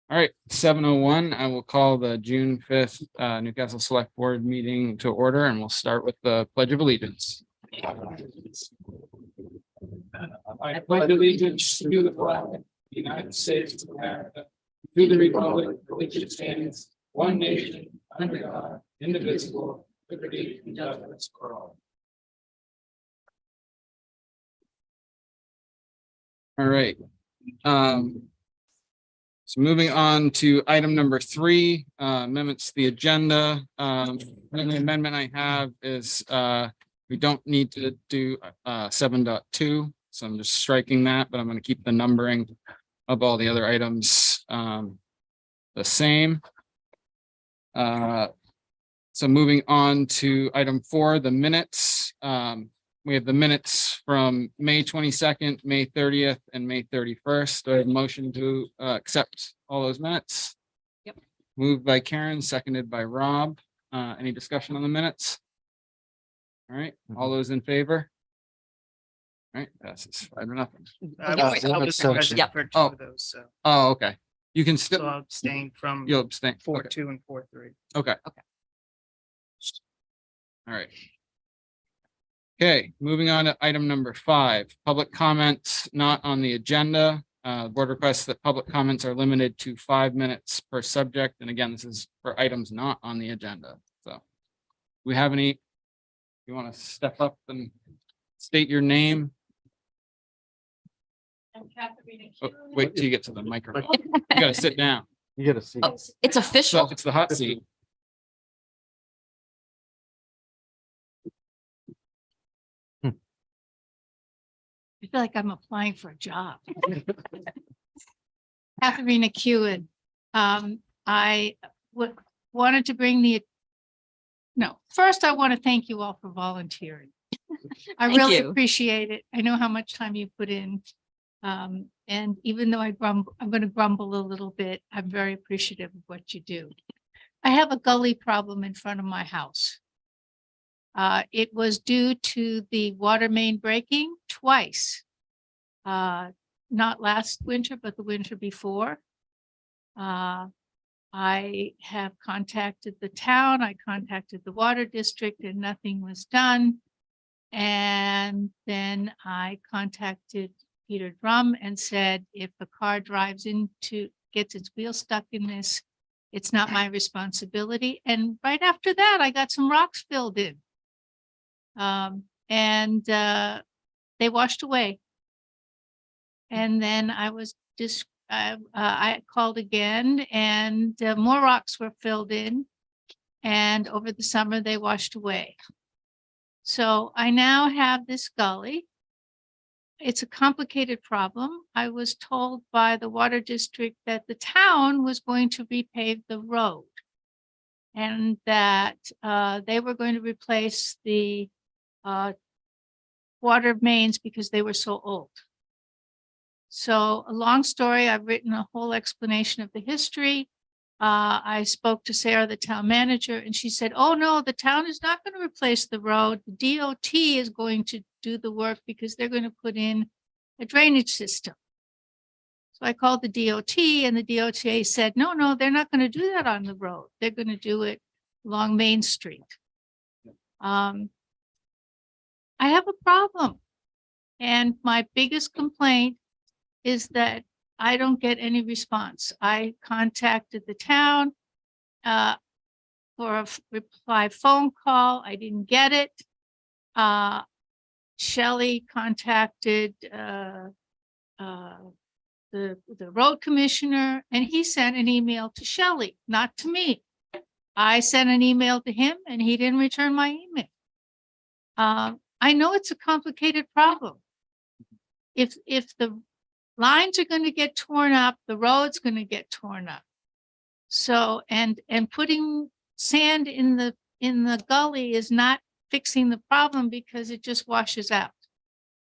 All right, 7:01. I will call the June 5th Newcastle Select Board meeting to order, and we'll start with the Pledge of Allegiance. I pledge allegiance to the flag of the United States of America, to the republic for which it stands, one nation, under God, indivisible, with liberty and justice for all. All right. So moving on to item number 3, amendments to the agenda. The amendment I have is we don't need to do 7.2. So I'm just striking that, but I'm going to keep the numbering of all the other items the same. So moving on to item 4, the minutes. We have the minutes from May 22nd, May 30th, and May 31st. Do I have a motion to accept all those minutes? Yep. Moved by Karen, seconded by Rob. Any discussion on the minutes? All right, all those in favor? All right, passes 5-0. I was present Yep. for 2 Oh. of those, so Oh, okay. You can so still, I'll abstain from you'll abstain. 4-2 and 4-3. Okay. Okay. All right. Okay, moving on to item number 5, public comments not on the agenda. Board requests that public comments are limited to 5 minutes per subject. And again, this is for items not on the agenda. So do we have any, you want to step up and state your name? Oh, wait till you get to the microphone. You gotta sit down. You get a seat. Oh, it's So official. it's the hot seat. I feel like I'm applying for a job. Katharina Kewen. Wanted to bring first I want to thank you all for volunteering. I Thank really you. appreciate it. I know how much time you put in. And even though I'm going to grumble a little bit, I'm very appreciative of what you do. I have a gully problem in front of my house. It was due to the water main breaking twice. Not last winter, but the winter before. I have contacted the town, I contacted the water district, and nothing was done. And then I contacted Peter Drum and said, if a car drives gets its wheel stuck in this, it's not my responsibility. And right after that, I got some rocks filled in. They washed away. And then I called again, and more rocks were filled in. And over the summer, they washed away. So I now have this gully. It's a complicated problem. I was told by the water district that the town was going to repave the road, and that they were going to replace the water mains because they were so old. So a long story, I've written a whole explanation of the history. I spoke to Sarah, the town manager, and she said, oh no, the town is not going to replace the road. The DOT is going to do the work because they're going to put in a drainage system. So I called the DOT, and the DOT said, no, they're not going to do that on the road. They're going to do it along Main Street. I have a problem. And my biggest complaint is that I don't get any response. I contacted the town for a reply phone call. I didn't get it. Shelley contacted the road commissioner, and he sent an email to Shelley, not to me. I sent an email to him, and he didn't return my email. I know it's a complicated problem. If the lines are going to get torn up, the road's going to get torn up. So, and putting sand in the gully is not fixing the problem because it just washes out.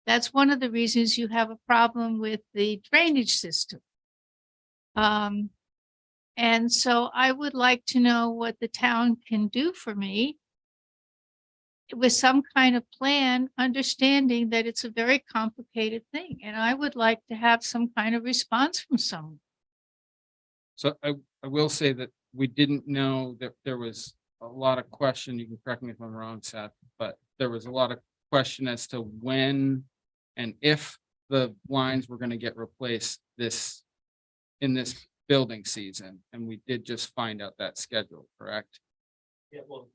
That's one of the reasons you have a problem with the drainage system. And so I would like to know what the town can do for me with some kind of plan, understanding that it's a very complicated thing. And I would like to have some kind of response from someone. So I will say that we didn't know that there was a lot of question, you can correct me if I'm wrong, Seth, but there was a lot of question as to when and if the lines were gonna get replaced in this building season, and we did just find out that schedule, correct? Yeah, well,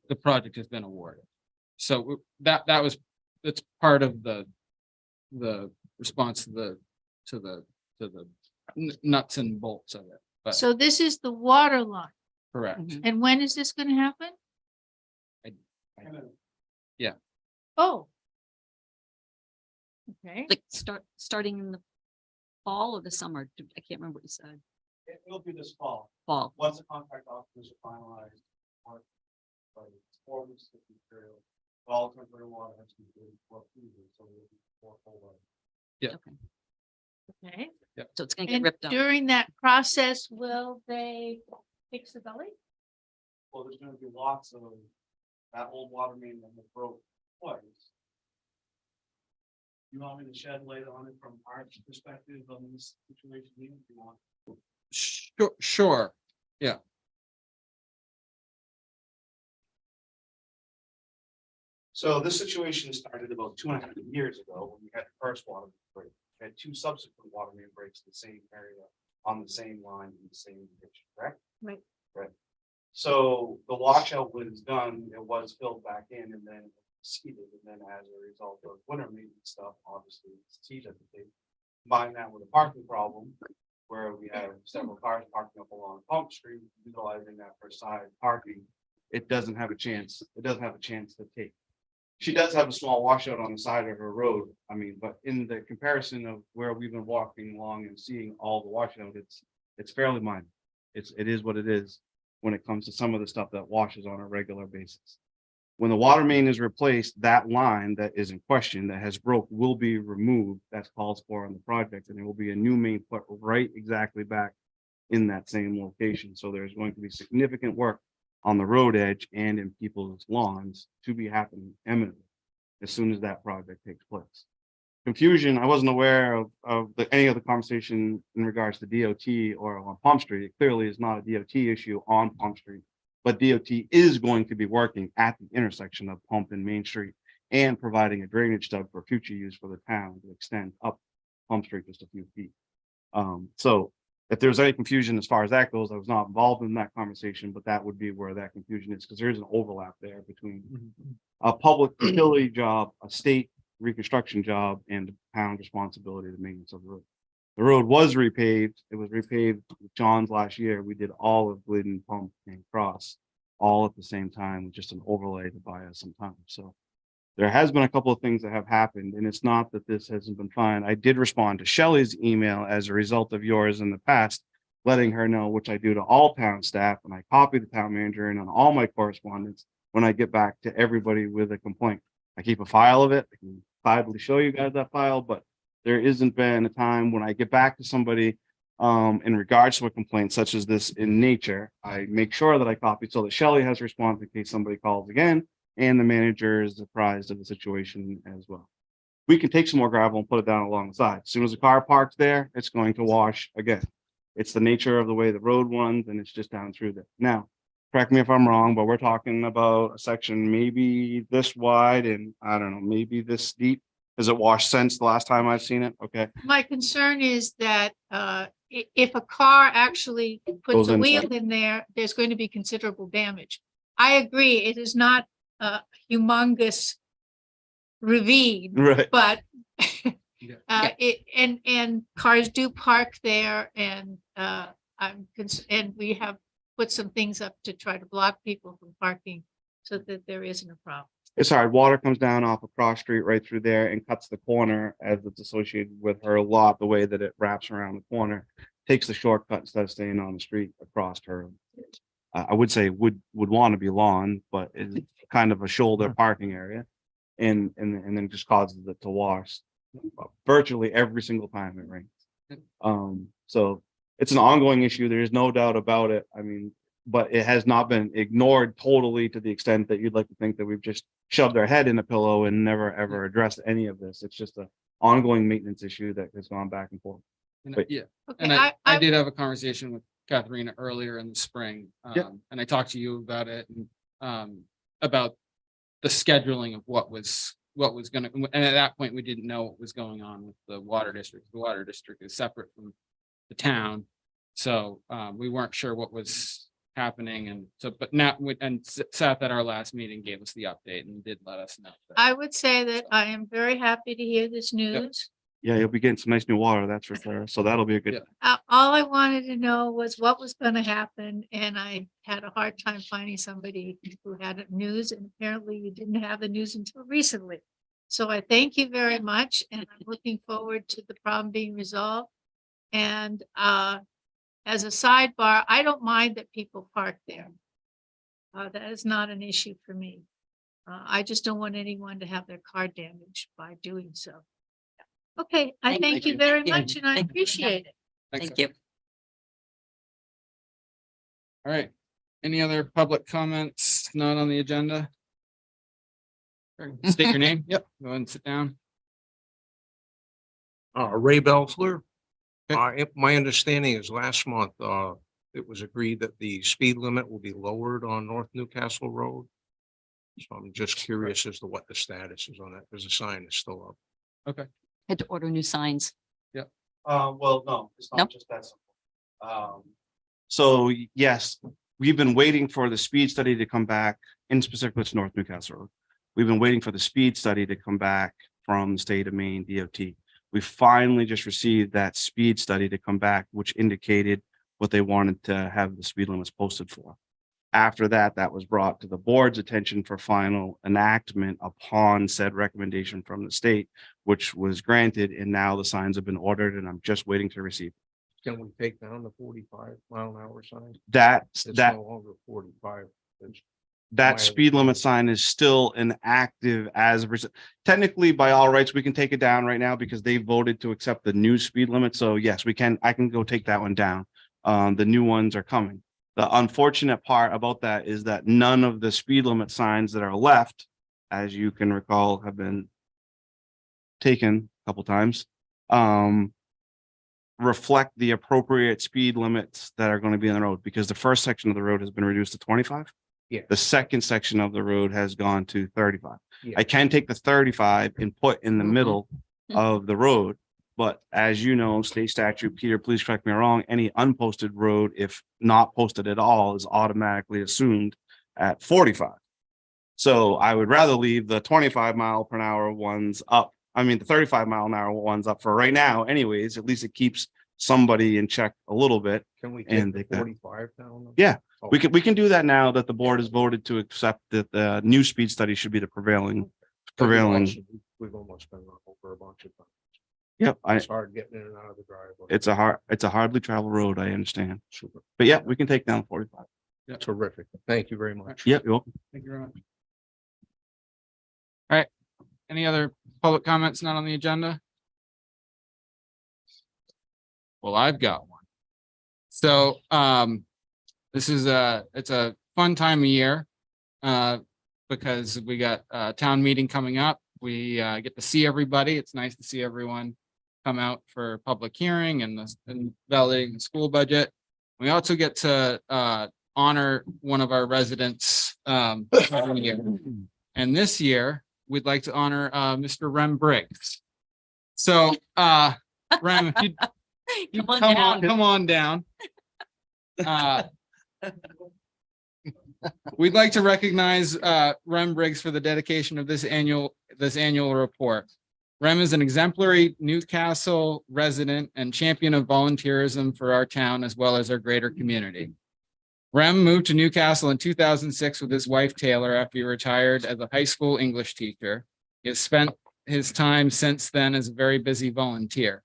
The project has been awarded. So that's part of the response to the nuts and bolts of it, but So this is the water line. correct. Mhm. And when is this gonna happen? Oh. Okay, Like starting in the fall or the summer? I can't remember what you said. it will be this fall, Fall. once the contract documents are finalized. But it's for this material, all temporary water has to be good for approval, so it'll be for full water. okay. So it's gonna get And ripped up. during that process, will they fix the gully? Well, there's gonna be lots of that old water main that was broke twice. You want me to shed light on it from our perspective on this situation, if you want? Sure, So this situation started about 2.5 years ago when we had the first water main break. We had two subsequent water main breaks in the same area on the same line in the same ditch, correct? Right. Right. So the washout was done, it was filled back in and then seeded, and then as a result of winter maintenance stuff, obviously it's seeded. Combine that with a parking problem where we have several cars parking up along Pump Street, utilizing that for side parking. It doesn't have a chance to take. She does have a small washout on the side of her road. I mean, but in the comparison of where we've been walking along and seeing all the washout, it's fairly minor. It is what it is when it comes to some of the stuff that washes on a regular basis. When the water main is replaced, that line that is in question that has broke will be removed. That's calls for on the project, and there will be a new main put right exactly back in that same location. So there's going to be significant work on the road edge and in people's lawns to be happening imminently as soon as that project takes place. Confusion, I wasn't aware of any of the conversation in regards to DOT or on Pump Street. It clearly is not a DOT issue on Pump Street, but DOT is going to be working at the intersection of Pump and Main Street and providing a drainage stub for future use for the town to extend up Pump Street just a few feet. So if there's any confusion as far as that goes, I was not involved in that conversation, but that would be where that confusion is, because there is an overlap there between a public utility job, a state reconstruction job, and the town's responsibility to maintenance of the road. The road was repaved. It was repaved with John's last year. We did all of Glidden, Pump, and Cross all at the same time with just an overlay to buy us some time. So there has been a couple of things that have happened, and it's not that this hasn't been fine. I did respond to Shelley's email as a result of yours in the past, letting her know, which I do to all town staff, and I copy the town manager and on all my correspondence when I get back to everybody with a complaint. I keep a file of it. I can gladly show you guys that file, but there isn't been a time when I get back to somebody in regards to a complaint such as this in nature. I make sure that I copy so that Shelley has response in case somebody calls again, and the manager is apprised of the situation as well. We can take some more gravel and put it down along the side. As soon as the car parks there, it's going to wash again. It's the nature of the way the road runs, and it's just down through there. Now, correct me if I'm wrong, but we're talking about a section maybe this wide and I don't know, maybe this deep. Has it washed since the last time I've seen it? Okay. My concern is that if a car actually puts Goes a inside. wheel in there, there's going to be considerable damage. I agree, it is not a humongous ravine, Right. but Yeah. and cars do park there, and and we have put some things up to try to block people from parking so that there isn't a problem. It's hard. Water comes down off of Cross Street right through there and cuts the corner as it's associated with her lot, the way that it wraps around the corner, takes the shortcut instead of staying on the street across her. I would say would want to be lawn, but it's kind of a shoulder parking area. And then just causes it to wash virtually every single time it rains. So it's an ongoing issue. There is no doubt about it. I mean, but it has not been ignored totally to the extent that you'd like to think that we've just shoved our head in a pillow and never ever addressed any of this. It's just an ongoing maintenance issue that has gone back and forth. Wait. Yeah, Okay, and I did have a conversation with Katharina earlier in the spring. Yep. And I talked to you about it and about the scheduling of what was gonna, and at that point, we didn't know what was going on with the water district. The water district is separate from the town. So we weren't sure what was happening, and so, but now, Seth at our last meeting gave us the update and did let us know. that- I would say that I am very happy to hear this news. Yeah, you'll be getting some nice new water, that's for sure. So that'll be a good. Yeah. All I wanted to know was what was gonna happen, and I had a hard time finding somebody who had news, and apparently you didn't have the news until recently. So I thank you very much, and I'm looking forward to the problem being resolved. And as a sidebar, I don't mind that people park there. That is not an issue for me. I just don't want anyone to have their car damaged by doing so. Okay, I thank you very much, and I Thank you. appreciate it. Thanks, Thank you. All right. Any other public comments not on the agenda? State your name. Yep. Go ahead and sit down. Ray Belfler. Okay. My understanding is last month, it was agreed that the speed limit will be lowered on North Newcastle Road. So I'm just curious as to what the status is on that, because the sign is still up. Had to order new signs. Well, no, it's Nope. not just that simple. So yes, we've been waiting for the speed study to come back, in specific, it's North Newcastle Road. We've been waiting for the speed study to come back from the state of Maine DOT. We finally just received that speed study to come back, which indicated what they wanted to have the speed limits posted for. After that, that was brought to the board's attention for final enactment upon said recommendation from the state, which was granted, and now the signs have been ordered, and I'm just waiting to receive. Can we take down the 45-mile-an-hour sign? It's It's that no longer 45. It's- that my speed limit understanding. sign is still inactive as of technically by all rights, we can take it down right now because they voted to accept the new speed limit. So yes, I can go take that one down. The new ones are coming. The unfortunate part about that is that none of the speed limit signs that are left, as you can recall, have been taken a couple times, reflect the appropriate speed limits that are going to be on the road, because the first section of the road has been reduced to 25. Yeah. The second section of the road has gone to 35. Yeah. I can take the 35 and put in the middle of the road. But as you know, state statute, Peter, please correct me wrong, any unposted road, if not posted at all, is automatically assumed at 45. So I would rather leave the 25-mile-per-hour ones up. I mean, the 35-mile-an-hour ones up for right now anyways. At least it keeps somebody in check a little bit. Can we And take they the can- 45 down? Yeah, Oh, we can do that now that the board has voted to accept that the new speed study should be the prevailing. We've almost been run over a bunch of times. Yep, It's hard getting in and out of the driveway. it's a hardly traveled road, I understand. Super. But yeah, we can take down 45. Terrific. Thank you very much. Yep, you're welcome. Thank you very much. All right. Any other public comments not on the agenda? Well, I've got one. So, it's a fun time of year. Because we got a town meeting coming up. We, get to see everybody. It's nice to see everyone come out for public hearing and validating the school budget. We also get to, honor one of our residents, every year. And this year, we'd like to honor, Mr. Rem Briggs. So, Rem, if you come on down. We'd like to recognize Rem Briggs for the dedication of this annual report. Rem is an exemplary Newcastle resident and champion of volunteerism for our town as well as our greater community. Rem moved to Newcastle in 2006 with his wife Taylor after he retired as a high school English teacher. He has spent his time since then as a very busy volunteer.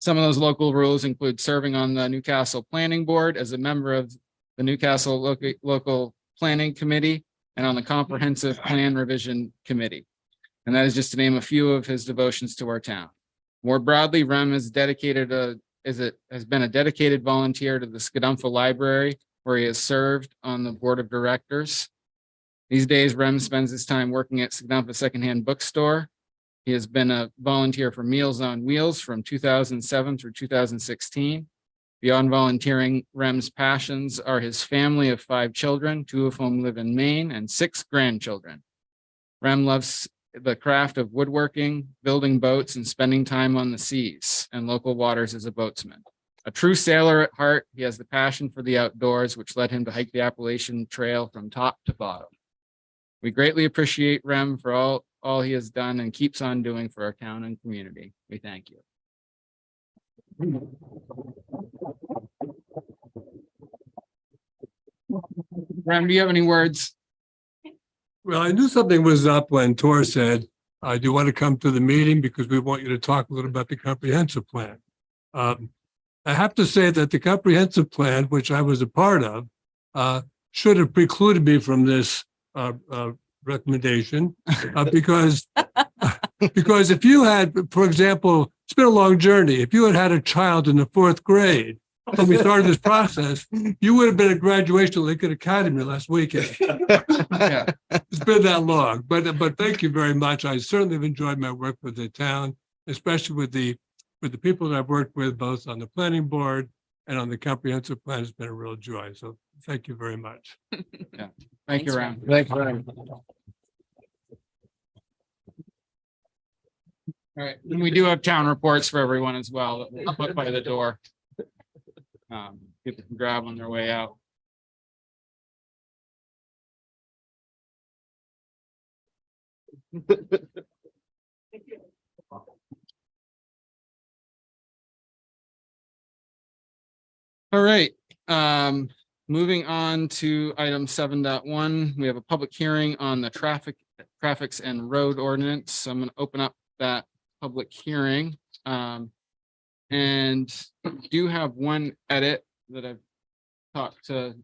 Some of those local rules include serving on the Newcastle Planning Board as a member of the Newcastle Local Planning Committee and on the Comprehensive Plan Revision Committee. And that is just to name a few of his devotions to our town. More broadly, Rem has has been a dedicated volunteer to the Scadumpha Library, where he has served on the board of directors. These days, Rem spends his time working at Scadumpha Secondhand Bookstore. He has been a volunteer for Meals on Wheels from 2007 through 2016. Beyond volunteering, Rem's passions are his family of 5 children, 2 of whom live in Maine, and 6 grandchildren. Rem loves the craft of woodworking, building boats, and spending time on the seas and local waters as a boatsman. A true sailor at heart, he has the passion for the outdoors, which led him to hike the Appalachian Trail from top to bottom. We greatly appreciate Rem for all he has done and keeps on doing for our town and community. We thank you. Rem, do you have any words? Well, I knew something was up when Tor said, do you want to come to the meeting because we want you to talk a little about the comprehensive plan? I have to say that the comprehensive plan, which I was a part of, should have precluded me from this recommendation because if you had, for example, it's been a long journey. If you had a child in the 4th grade when we started this process, you would have been at graduation at Lincoln Academy last weekend. Yeah. It's been that long, but thank you very much. I certainly have enjoyed my work with the town, especially with the people that I've worked with, both on the planning board and on the comprehensive plan. It's been a real joy. So thank you very much. Thank you, Rem. Thank you, Rem. All right, and we do have town reports for everyone as well that we'll put by the door. People can grab on their way out. All right, moving on to item 7.1, we have a public hearing on the traffics and road ordinance. So I'm going to open up that public hearing. And do have one edit that I've talked to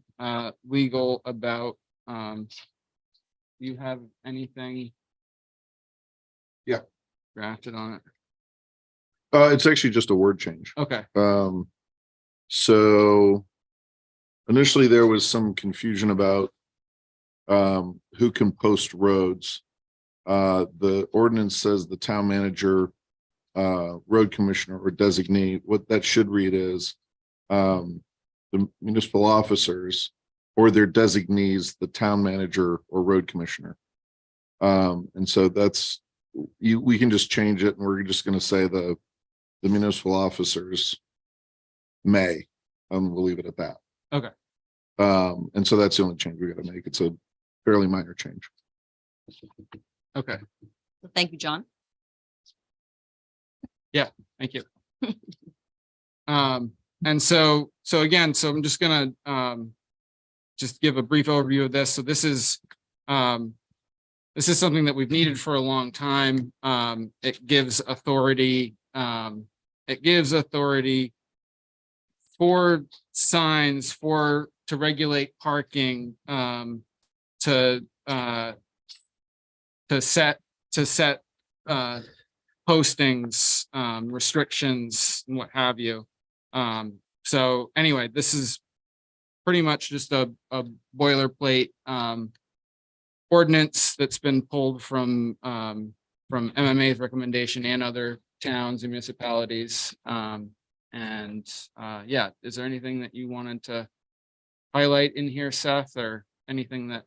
legal about. Do you have anything? Yeah. Drafted on it? It's actually just a word change. Okay, So initially there was some confusion about who can post roads. The ordinance says the town manager, road commissioner or designee. What that should read is the municipal officers or their designees, the town manager or road commissioner. And so that's we can just change it, and we're just going to say the municipal officers may, and we'll leave it at that. Okay. And so that's the only change we got to make. It's a fairly minor change. okay, Thank you, John. thank you. And so again, so I'm just gonna just give a brief overview of this. So this is something that we've needed for a long time. It gives authority for signs to regulate parking, to set postings, restrictions and what have you. So anyway, this is pretty much just a boilerplate ordinance that's been pulled from MMA's recommendation and other towns and municipalities. Yeah, is there anything that you wanted to highlight in here, Seth, or anything that?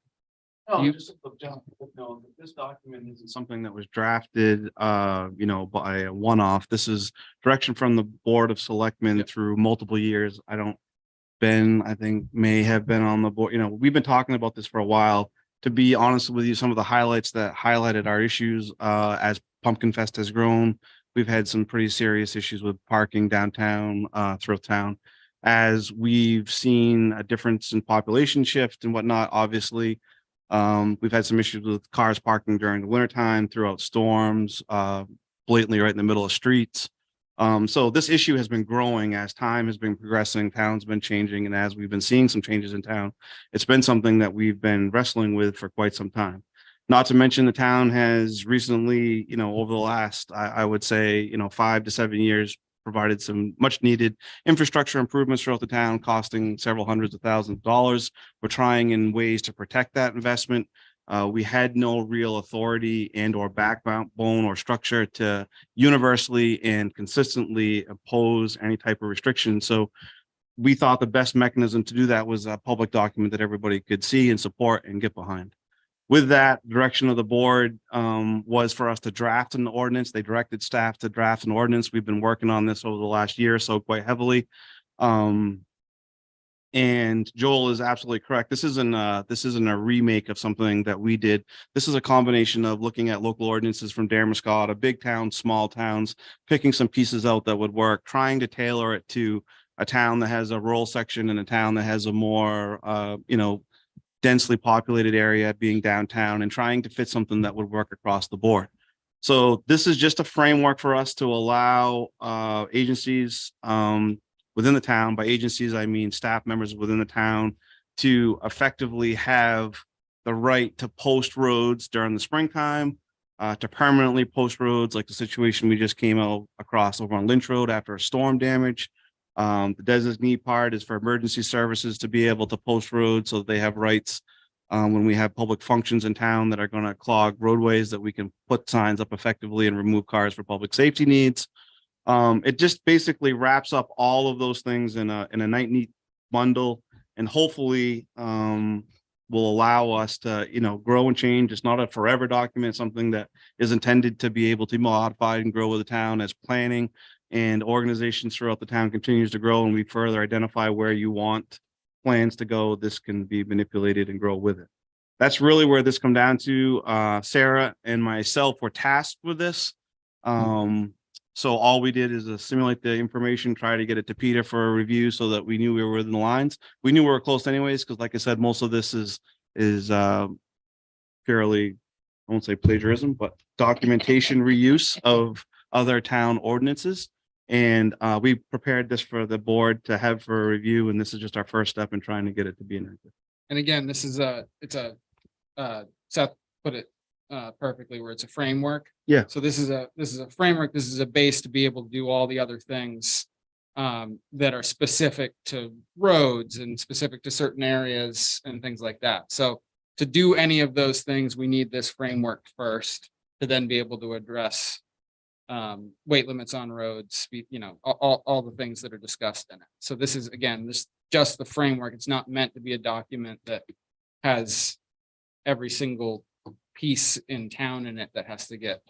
No, just a quick jump. No, this document isn't Something that was drafted, by a one-off. This is direction from the Board of Selectmen Yep. through multiple years. Ben, I think, may have been on the board. We've been talking about this for a while. To be honest with you, some of the highlights that highlighted our issues, as Pumpkin Fest has grown, we've had some pretty serious issues with parking downtown, throughout town. As we've seen a difference in population shift and whatnot, obviously, we've had some issues with cars parking during the wintertime, throughout storms, blatantly right in the middle of streets. So this issue has been growing as time has been progressing, town's been changing, and as we've been seeing some changes in town, it's been something that we've been wrestling with for quite some time. Not to mention the town has recently, over the last, I would say, 5 to 7 years, provided some much needed infrastructure improvements throughout the town, costing several hundreds of thousands of dollars. We're trying in ways to protect that investment. We had no real authority and or backbone or structure to universally and consistently oppose any type of restriction. So we thought the best mechanism to do that was a public document that everybody could see and support and get behind. With that, direction of the board was for us to draft an ordinance. They directed staff to draft an ordinance. We've been working on this over the last year or so quite heavily. And Joel is absolutely correct. This isn't a remake of something that we did. This is a combination of looking at local ordinances from Damascus, big towns, small towns, picking some pieces out that would work, trying to tailor it to a town that has a rural section and a town that has a more, densely populated area being downtown, and trying to fit something that would work across the board. So this is just a framework for us to allow agencies within the town. By agencies, I mean staff members within the town, to effectively have the right to post roads during the springtime, to permanently post roads, like the situation we just came out across over on Lynch Road after a storm damage. The designee part is for emergency services to be able to post roads so that they have rights when we have public functions in town that are going to clog roadways, that we can put signs up effectively and remove cars for public safety needs. It just basically wraps up all of those things in a neat bundle, and hopefully will allow us to, grow and change. It's not a forever document, something that is intended to be able to be modified and grow with the town as planning and organizations throughout the town continues to grow, and we further identify where you want plans to go. This can be manipulated and grow with it. That's really where this come down to. Sarah and myself were tasked with this. So all we did is assimilate the information, try to get it to Peter for a review so that we knew we were within the lines. We knew we were close anyways, because like I said, most of this is purely, I won't say plagiarism, but documentation reuse of other town ordinances. And we prepared this for the board to have for a review, and this is just our first step in trying to get it to be enacted. And again, this is Seth put it perfectly, where it's a framework. Yeah. So this is a framework. This is a base to be able to do all the other things that are specific to roads and specific to certain areas and things like that. So to do any of those things, we need this framework first to then be able to address weight limits on roads, all the things that are discussed in it. So this is, again, just the framework. It's not meant to be a document that has every single piece in town in it that has to get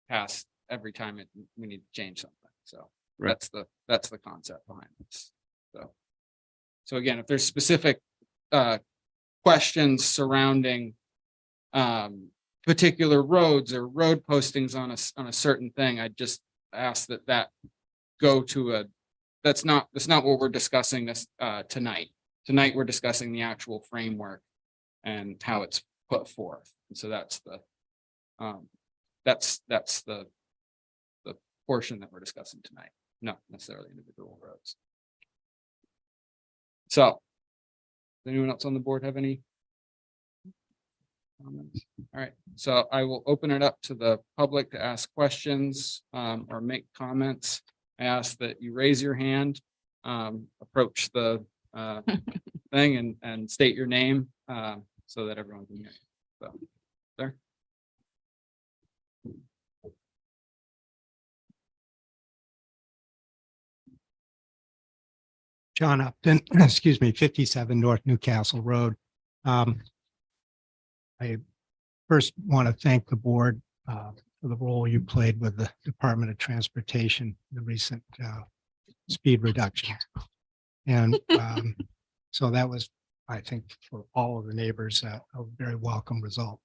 passed every time we need to change something. So Right. that's the concept behind this. So again, if there's specific questions surrounding particular roads or road postings on a certain thing, I just ask that go to that's not what we're discussing this tonight. Tonight, we're discussing the actual framework and how it's put forth. And so that's the portion that we're discussing tonight, not necessarily individual roads. So, does anyone else on the board have any comments? All right, so I will open it up to the public to ask questions or make comments. I ask that you raise your hand, approach the thing and state your name so that everyone can hear you. So, there. John Upton, excuse me, 57 North Newcastle Road. I first want to thank the board for the role you played with the Department of Transportation, the recent speed reduction. And so that was, I think, for all of the neighbors, a very welcome result.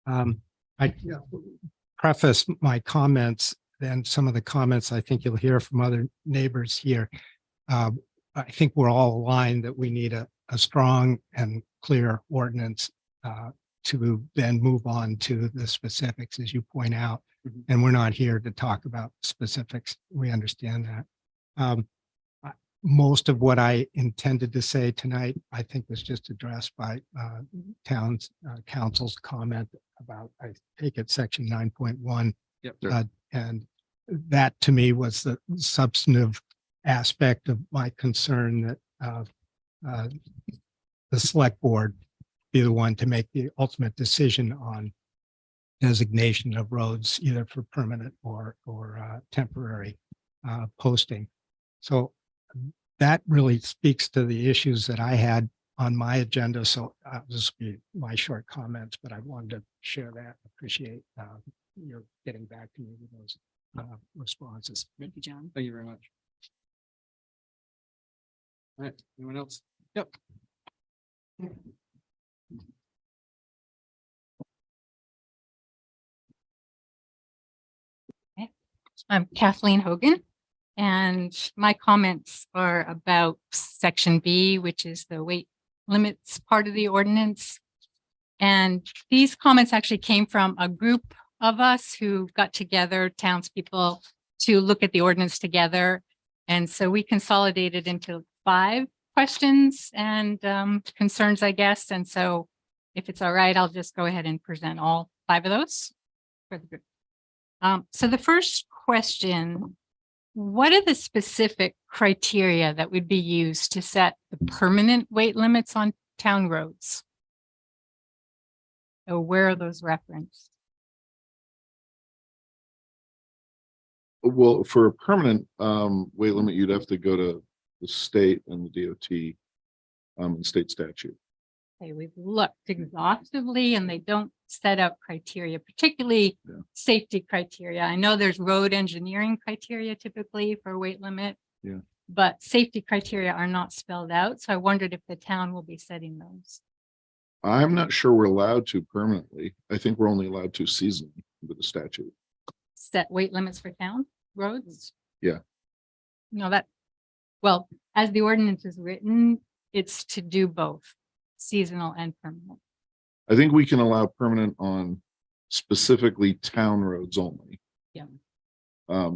I preface my comments, then some of the comments I think you'll hear from other neighbors here. I think we're all aligned that we need a strong and clear ordinance to then move on to the specifics, as you point out. Mhm. And we're not here to talk about specifics. We understand that. Most of what I intended to say tonight, I think, was just addressed by town's council's comment about, I take it, section 9.1. Yep. And that to me was the substantive aspect of my concern that the select board be the one to make the ultimate decision on designation of roads, either for permanent or temporary posting. So that really speaks to the issues that I had on my agenda. So this will be my short comments, but I wanted to share that. Appreciate your getting back to me with those responses. Thank you, John. Thank you very much. All right, anyone else? Yep. I'm Kathleen Hogan, and my comments are about section B, which is the weight limits part of the ordinance. And these comments actually came from a group of us who got together, townspeople, to look at the ordinance together. And so we consolidated into 5 questions and concerns, I guess. And so if it's all right, I'll just go ahead and present all 5 of those for the group. So the first question, what are the specific criteria that would be used to set the permanent weight limits on town roads? So where are those referenced? Well, for a permanent weight limit, you'd have to go to the state and the DOT and state statute. Okay, we've looked exhaustively and they don't set out criteria, particularly Yeah. safety criteria. I know there's road engineering criteria typically for weight limit. Yeah. But safety criteria are not spelled out. So I wondered if the town will be setting those. I'm not sure we're allowed to permanently. I think we're only allowed to seasonally with the statute. Set weight limits for town roads? Yeah. No, well, as the ordinance is written, it's to do both seasonal and permanent. I think we can allow permanent on specifically town roads only. Yeah.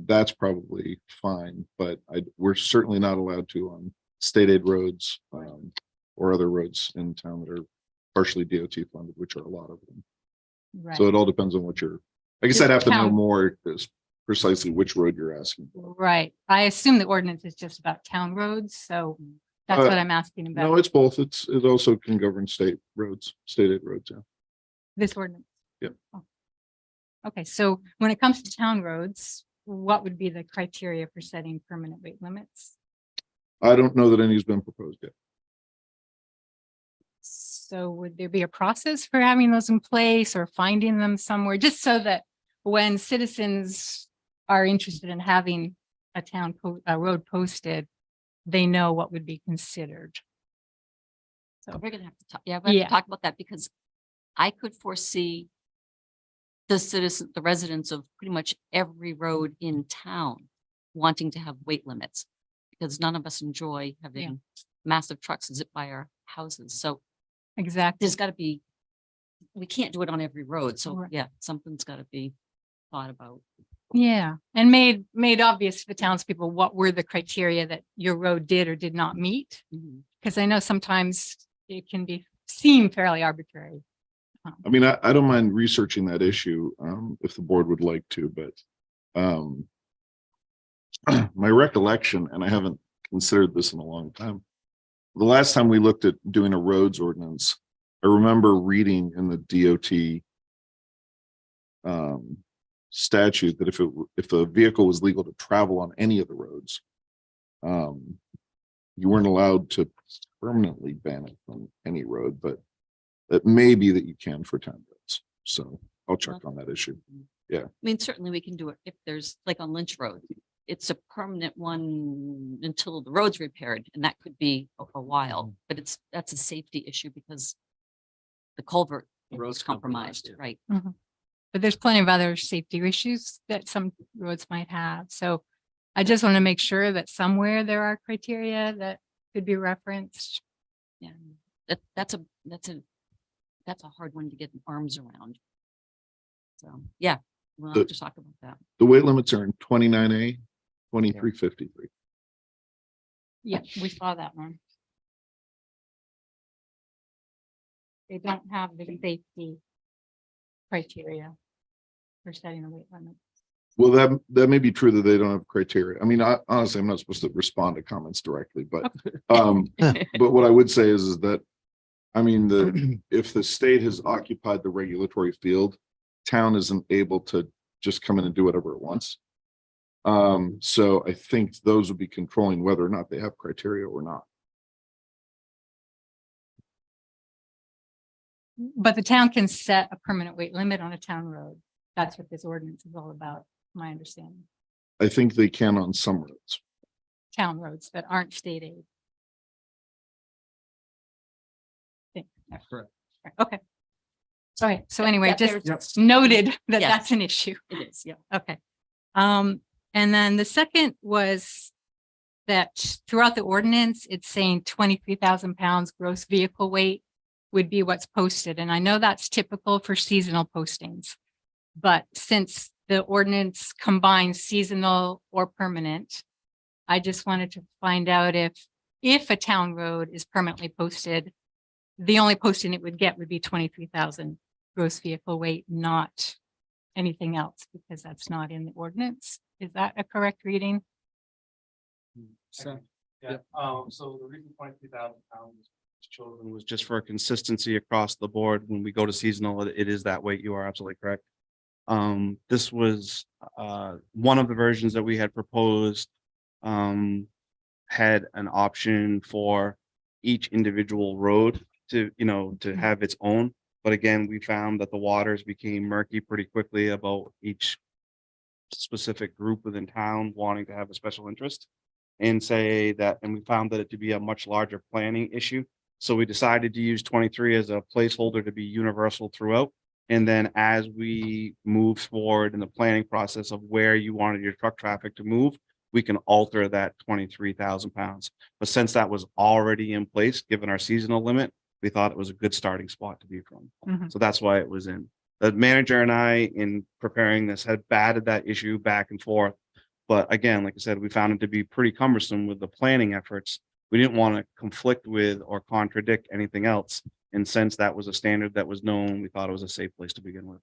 That's probably fine, but we're certainly not allowed to on state aid roads or other roads in town that are partially DOT funded, which are a lot of them. Right. So it all depends on what I guess Just I'd have to know town. more precisely which road you're asking for. Right. I assume the ordinance is just about town roads, so that's Uh, what I'm asking about. No, it's both. It also can govern state roads, state aid roads. Yeah. This ordinance. Yep. Oh. Okay, so when it comes to town roads, what would be the criteria for setting permanent weight limits? I don't know that any's been proposed yet. So would there be a process for having those in place or finding them somewhere, just so that when citizens are interested in having a road posted, they know what would be considered? So we're gonna have to talk, yeah, we're gonna Yeah. have to talk about that because I could foresee the residents of pretty much every road in town wanting to have weight limits because none of us enjoy having massive trucks zip by our houses. So Exactly. there's gotta be, we can't do it on every road. So Right. yeah, something's gotta be thought about. Yeah, and made obvious to the townspeople what were the criteria that your road did or did not meet. Mhm. Because I know sometimes it can seem fairly arbitrary. I mean, I don't mind researching that issue if the board would like to, but my recollection, and I haven't considered this in a long time. The last time we looked at doing a roads ordinance, I remember reading in the DOT statute that if the vehicle was legal to travel on any of the roads, you weren't allowed to permanently ban it from any road, but it may be that you can for town roads. So I'll check on that issue. I mean, certainly we can do it if there's like on Lynch Road. It's a permanent one until the road's repaired, and that could be a while, but that's a safety issue because the culvert road's is compromised, compromised, right? But there's plenty of other safety issues that some roads might have. So I just want to make sure that somewhere there are criteria that could be referenced. Yeah, that's a hard one to get arms around. So, yeah, we'll have to talk about that. The weight limits are in 29A, 2353. Yeah, we saw that one. They don't have the safety criteria for setting the weight limit. Well, that may be true that they don't have criteria. I mean, honestly, I'm not supposed to respond to comments directly, but but what I would say is that I mean, if the state has occupied the regulatory field, town isn't able to just come in and do whatever it wants. So I think those would be controlling whether or not they have criteria or not. But the town can set a permanent weight limit on a town road. That's what this ordinance is all about, my understanding. I think they can on some roads. Town roads that aren't state aid. Think. Correct. Okay. All right, so anyway, Yeah, just there's- noted that Yes. that's an issue. It is, yeah. Okay. And then the second was that throughout the ordinance, it's saying 23,000 pounds gross vehicle weight would be what's posted. And I know that's typical for seasonal postings. But since the ordinance combines seasonal or permanent, I just wanted to find out if a town road is permanently posted, the only posting it would get would be 23,000 gross vehicle weight, not anything else, because that's not in the ordinance. Is that a correct reading? So, Yeah, so the reason 23,000 pounds was chosen Was just for consistency across the board. When we go to seasonal, it is that weight. You are absolutely correct. This was one of the versions that we had proposed, had an option for each individual road to, to have its own. But again, we found that the waters became murky pretty quickly about each specific group within town wanting to have a special interest, and say that, and we found that it to be a much larger planning issue. So we decided to use 23 as a placeholder to be universal throughout. And then as we move forward in the planning process of where you wanted your truck traffic to move, we can alter that 23,000 pounds. But since that was already in place, given our seasonal limit, we thought it was a good starting spot to be from. Mhm. So that's why it was in. The manager and I, in preparing this, had batted that issue back and forth. But again, like I said, we found it to be pretty cumbersome with the planning efforts. We didn't want to conflict with or contradict anything else. And since that was a standard that was known, we thought it was a safe place to begin with.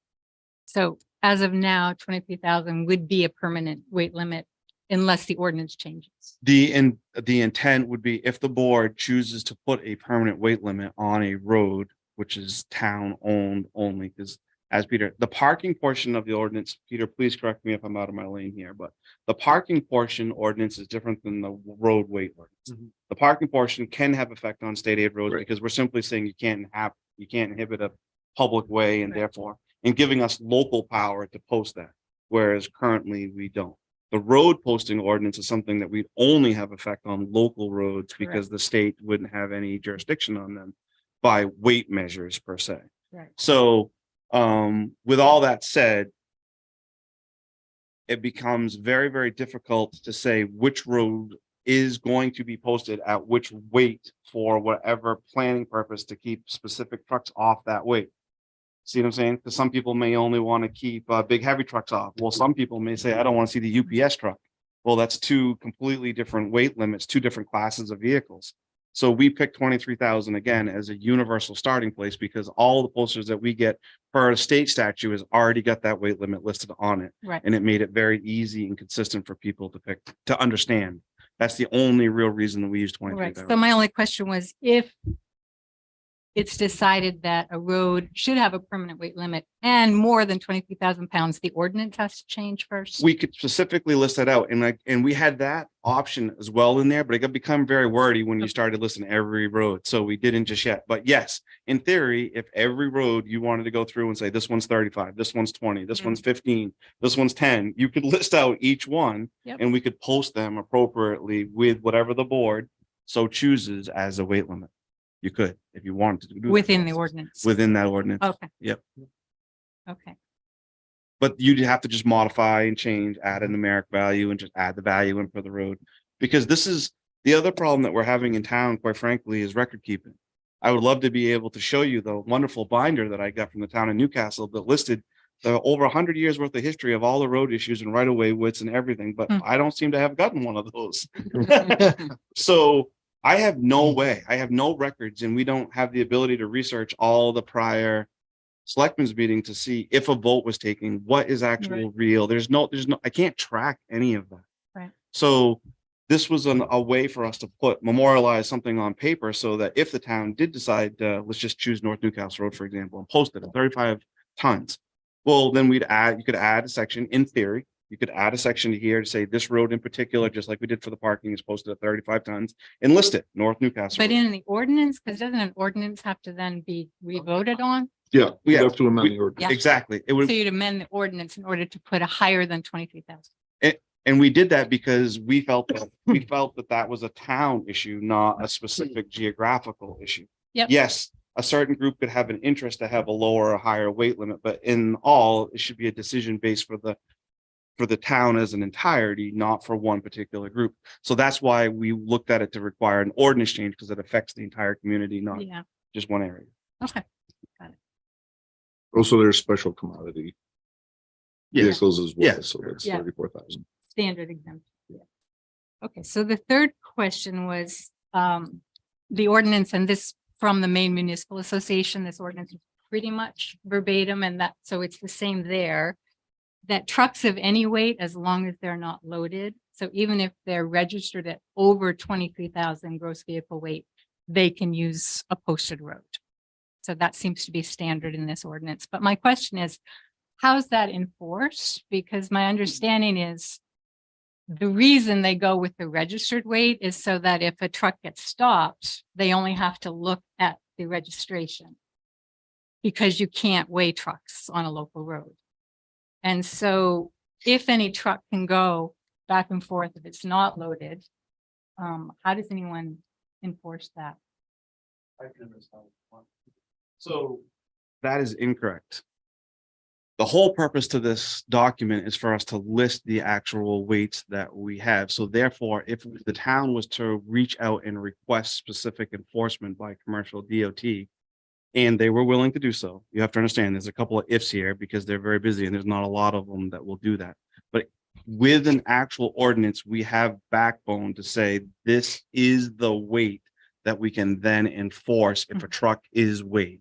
So as of now, 23,000 would be a permanent weight limit unless the ordinance changes. The intent would be if the board chooses to put a permanent weight limit on a road, which is town owned only, because as Peter, the parking portion of the ordinance, Peter, please correct me if I'm out of my lane here, but the parking portion ordinance is different than the road weight ordinance. The parking portion can have effect on state aid roads Right. because we're simply saying you can't inhibit a public way, and Right. therefore, and giving us local power to post that, whereas currently we don't. The road posting ordinance is something that we'd only have effect on local roads because the state wouldn't have any jurisdiction on them by weight measures per se. Right. So, with all that said, it becomes very, very difficult to say which road is going to be posted at which weight for whatever planning purpose to keep specific trucks off that weight. See what I'm saying? Because some people may only want to keep big heavy trucks off. Well, some people may say, I don't want to see the UPS truck. Well, that's two completely different weight limits, two different classes of vehicles. So we picked 23,000 again as a universal starting place because all the posters that we get per state statute has already got that weight limit listed on it. Right. And it made it very easy and consistent for people to pick, to understand. That's the only real reason that we use Right. 23,000. So my only question was if it's decided that a road should have a permanent weight limit and more than 23,000 pounds, the ordinance has to change first. We could specifically list that out, and we had that option as well in there, but it got become very wordy when you started listing every road. So we didn't just yet, but yes, in theory, if every road you wanted to go through and say, this one's 35, this one's 20, this one's 15, this one's 10, you could list out each one. Yep. And we could post them appropriately with whatever the board so chooses as a weight limit. You could, if you wanted to do that Within the process. ordinance. Within that ordinance. Okay. Yep. Okay. But you'd have to just modify and change, add a numeric value and just add the value in for the road. Because this is the other problem that we're having in town, quite frankly, is record keeping. I would love to be able to show you the wonderful binder that I got from the town of Newcastle that listed the over 100 years worth of history of all the road issues and right of way widths and everything, but I don't seem to have gotten one of those. So I have no way, I have no records, and we don't have the ability to research all the prior selectmen's meeting to see if a vote was taken, what is actual real. There's no, I can't track any of that. Right. So this was a way for us to memorialize something on paper so that if the town did decide, let's just choose North Newcastle Road, for example, and post it at 35 tons. Well, then you could add a section in theory. You could add a section here to say this road in particular, just like we did for the parking, is posted at 35 tons and list it North Newcastle. But Road. in the ordinance, because doesn't an ordinance have to then be re-voted on? Yeah, we Yeah, have to amend we- the ordinance. Yeah. Exactly. It So would, you'd amend the ordinance in order to put a higher than 23,000. and we did that because we felt that was a town issue, not a specific geographical issue. Yep. Yes, a certain group could have an interest to have a lower or higher weight limit, but in all, it should be a decision based for the town as an entirety, not for one particular group. So that's why we looked at it to require an ordinance change, because it affects the entire community, not Yeah, just one area. okay. Also, there's special commodity Yes. vehicles as well, Yeah. so that's Yeah. 34,000. Standard exemption. Yeah. Okay, so the third question was the ordinance, and this from the Maine Municipal Association, this ordinance is pretty much verbatim, and that, so it's the same there. That trucks of any weight, as long as they're not loaded, so even if they're registered at over 23,000 gross vehicle weight, they can use a posted road. So that seems to be standard in this ordinance. But my question is, how's that enforced? Because my understanding is the reason they go with the registered weight is so that if a truck gets stopped, they only have to look at the registration. Because you can't weigh trucks on a local road. And so if any truck can go back and forth if it's not loaded, how does anyone enforce that? I can understand. So That is incorrect. The whole purpose to this document is for us to list the actual weights that we have. So therefore, if the town was to reach out and request specific enforcement by commercial DOT, and they were willing to do so, you have to understand, there's a couple of ifs here because they're very busy and there's not a lot of them that will do that. But with an actual ordinance, we have backbone to say this is the weight that we can then enforce if a truck is weighed.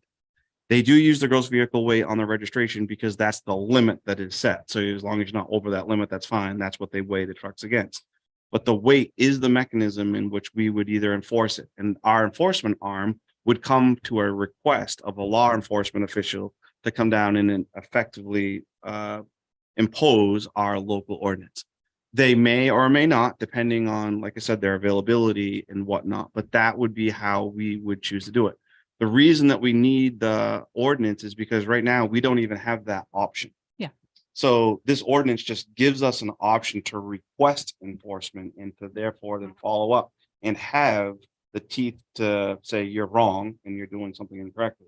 They do use the gross vehicle weight on the registration because that's the limit that is set. So as long as you're not over that limit, that's fine. That's what they weigh the trucks against. But the weight is the mechanism in which we would either enforce it. And our enforcement arm would come to a request of a law enforcement official to come down and effectively impose our local ordinance. They may or may not, depending on, like I said, their availability and whatnot, but that would be how we would choose to do it. The reason that we need the ordinance is because right now we don't even have that option. Yeah. So this ordinance just gives us an option to request enforcement and to therefore then follow up and have the teeth to say you're wrong and you're doing something incorrectly.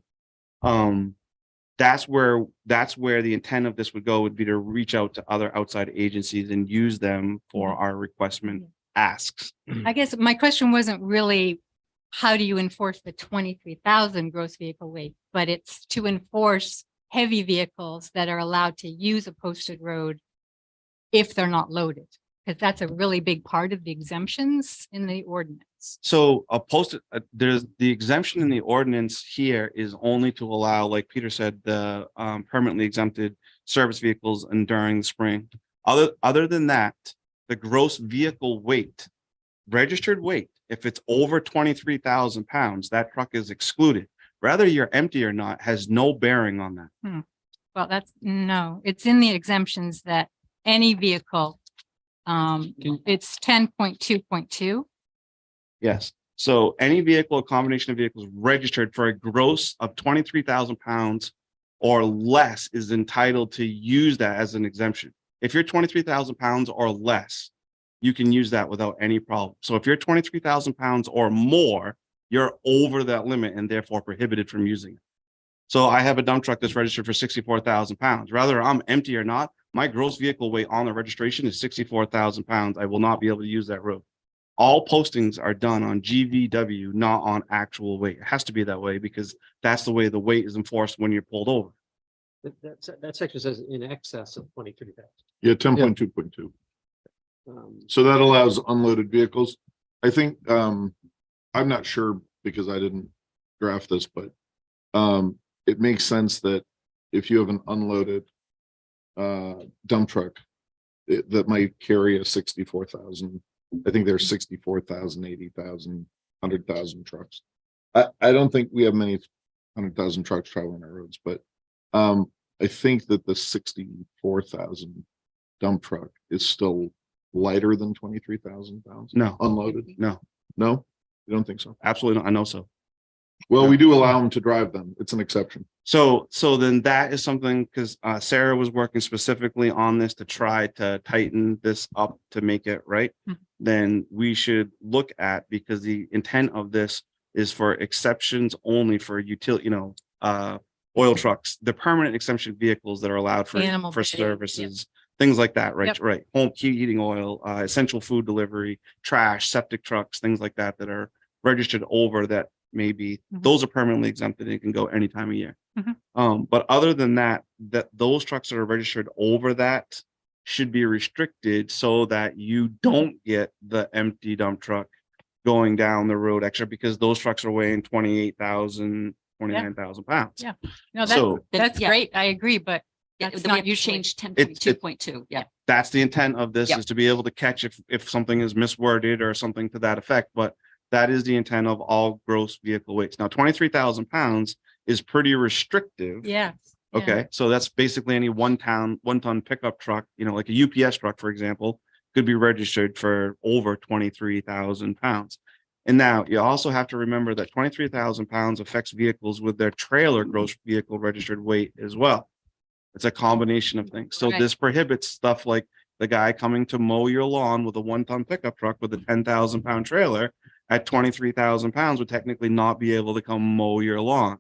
That's where the intent of this would go, would be to reach out to other outside agencies and use them for our requestment asks. I guess my question wasn't really, how do you enforce the 23,000 gross vehicle weight? But it's to enforce heavy vehicles that are allowed to use a posted road if they're not loaded. Because that's a really big part of the exemptions in the ordinance. So there's the exemption in the ordinance here is only to allow, like Peter said, the permanently exempted service vehicles and during the spring. Other than that, the gross vehicle weight, registered weight, if it's over 23,000 pounds, that truck is excluded. Whether you're empty or not has no bearing on that. Well, no, it's in the exemptions that any vehicle, it's 10.2.2. Yes. So any vehicle, a combination of vehicles registered for a gross of 23,000 pounds or less is entitled to use that as an exemption. If you're 23,000 pounds or less, you can use that without any problem. So if you're 23,000 pounds or more, you're over that limit and therefore prohibited from using it. So I have a dump truck that's registered for 64,000 pounds. Whether I'm empty or not, my gross vehicle weight on the registration is 64,000 pounds. I will not be able to use that road. All postings are done on GVW, not on actual weight. It has to be that way because that's the way the weight is enforced when you're pulled over. That section says in excess of 23,000. Yeah, 10.2.2. So that allows unloaded vehicles. I think, I'm not sure because I didn't draft this, but it makes sense that if you have an unloaded dump truck that might carry a 64,000 I think there's 64,000, 80,000, 100,000 trucks. I don't think we have many 100,000 trucks traveling our roads, but I think that the 64,000 dump truck is still lighter than 23,000 pounds No, unloaded. no, No, you don't think so? absolutely not. I know so. Well, we do allow them to drive them. It's an exception. So then that is something, because Sarah was working specifically on this to try to tighten this up to make it right. Mhm. Then we should look at, because the intent of this is for exceptions only for utility, oil trucks, the permanent exemption vehicles that are allowed for Animal for bay, yeah. services, things like that, right? Yep. Right. Home heating oil, essential food delivery, trash, septic trucks, things like that that are registered over that. Maybe Mhm. those are permanently exempted and can go any time of year. Mhm. But other than that, those trucks that are registered over that should be restricted so that you don't get the empty dump truck going down the road extra, because those trucks are weighing 28,000, 29,000 pounds. Yeah. No, So- that's Yeah. great. I agree, but Yeah, that's then we not have to usually. change 10.2.2. Yeah. That's the intent of this, Yep. is to be able to catch if something is misworded or something to that effect, but that is the intent of all gross vehicle weights. Now, 23,000 pounds is pretty restrictive. Yes. yeah. Okay, so that's basically any one ton pickup truck, like a UPS truck, for example, could be registered for over 23,000 pounds. And now you also have to remember that 23,000 pounds affects vehicles with their trailer gross vehicle registered weight as well. It's a combination of things. So Right. this prohibits stuff like the guy coming to mow your lawn with a 1-ton pickup truck with a 10,000 pound trailer at 23,000 pounds would technically not be able to come mow your lawn.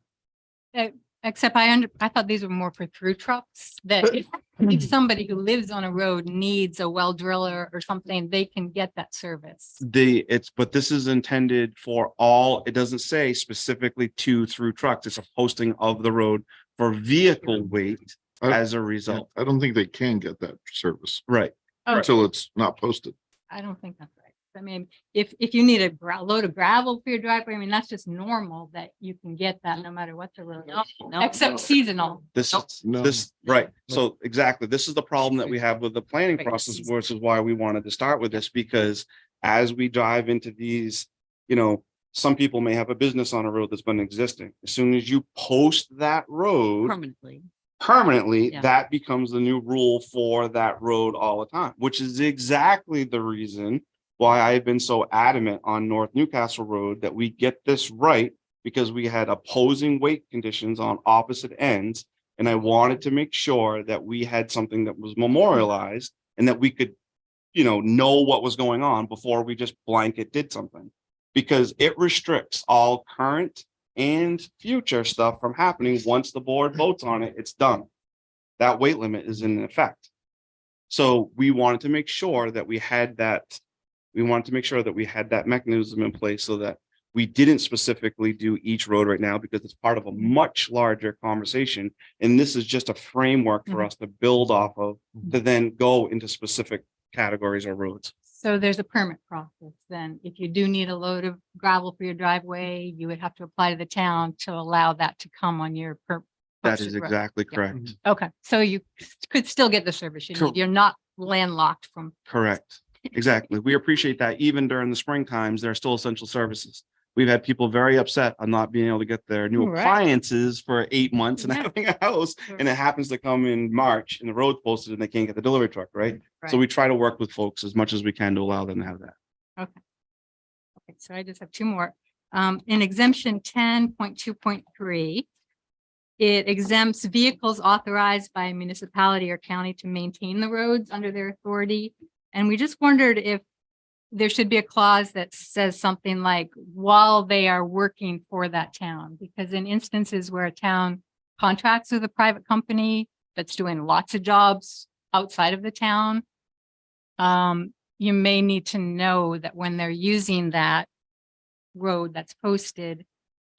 Except I thought these were more for through trucks, that if somebody who lives on a road needs a well driller or something, they can get that service. But this is intended for all, it doesn't say specifically to through trucks. It's a posting of the road for vehicle weight as a result. I don't think they can get that service Right. Oh. until it's not posted. I don't think that's right. I mean, if you need a load of gravel for your driveway, I mean, that's just normal that you can get that no matter what the road is, No. except seasonal. Right. So exactly, this is the problem that we have with the planning Right. process, which is why we wanted to start with this, because as we dive into these, some people may have a business on a road that's been existing. As soon as you post that road permanently, Yeah. that becomes the new rule for that road all the time, which is exactly the reason why I've been so adamant on North Newcastle Road that we get this right, because we had opposing weight conditions on opposite ends. And I wanted to make sure that we had something that was memorialized and that we could, know what was going on before we just blanket did something, because it restricts all current and future stuff from happening. Once the board votes on it, it's done. That weight limit is in effect. So we wanted to make sure that we had that. We wanted to make sure that we had that mechanism in place so that we didn't specifically do each road right now, because it's part of a much larger conversation. And this is just a framework for us to build off of, to then go into specific categories or roads. So there's a permit process then. If you do need a load of gravel for your driveway, you would have to apply to the town to allow that to come on your That is posted road. exactly Yeah. correct. Okay, so you could still get the service you Cor- need. You're not landlocked from. Correct. Exactly. We appreciate that. Even during the spring times, there are still essential services. We've had people very upset on not being able to get their new Right. appliances for 8 months and Yeah. having a house, and it happens to come in March and the road's posted and they can't get the delivery truck, right? So Right. we try to work with folks as much as we can to allow them to have that. Okay, so I just have two more. In exemption 10.2.3, it exempts vehicles authorized by a municipality or county to maintain the roads under their authority. And we just wondered if there should be a clause that says something like, while they are working for that town, because in instances where a town contracts with a private company that's doing lots of jobs outside of the town, you may need to know that when they're using that road that's posted,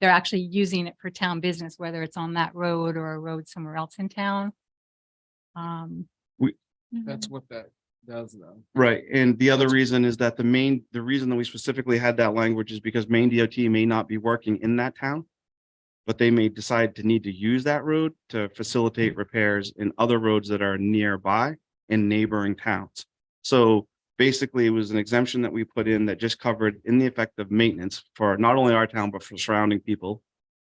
they're actually using it for town business, whether it's on that road or a road somewhere else in town. That's what that does though. Right. And the other reason is that the reason that we specifically had that language is because Maine DOT may not be working in that town, but they may decide to need to use that road to facilitate repairs in other roads that are nearby in neighboring towns. So basically, it was an exemption that we put in that just covered in the effect of maintenance for not only our town, but for surrounding people.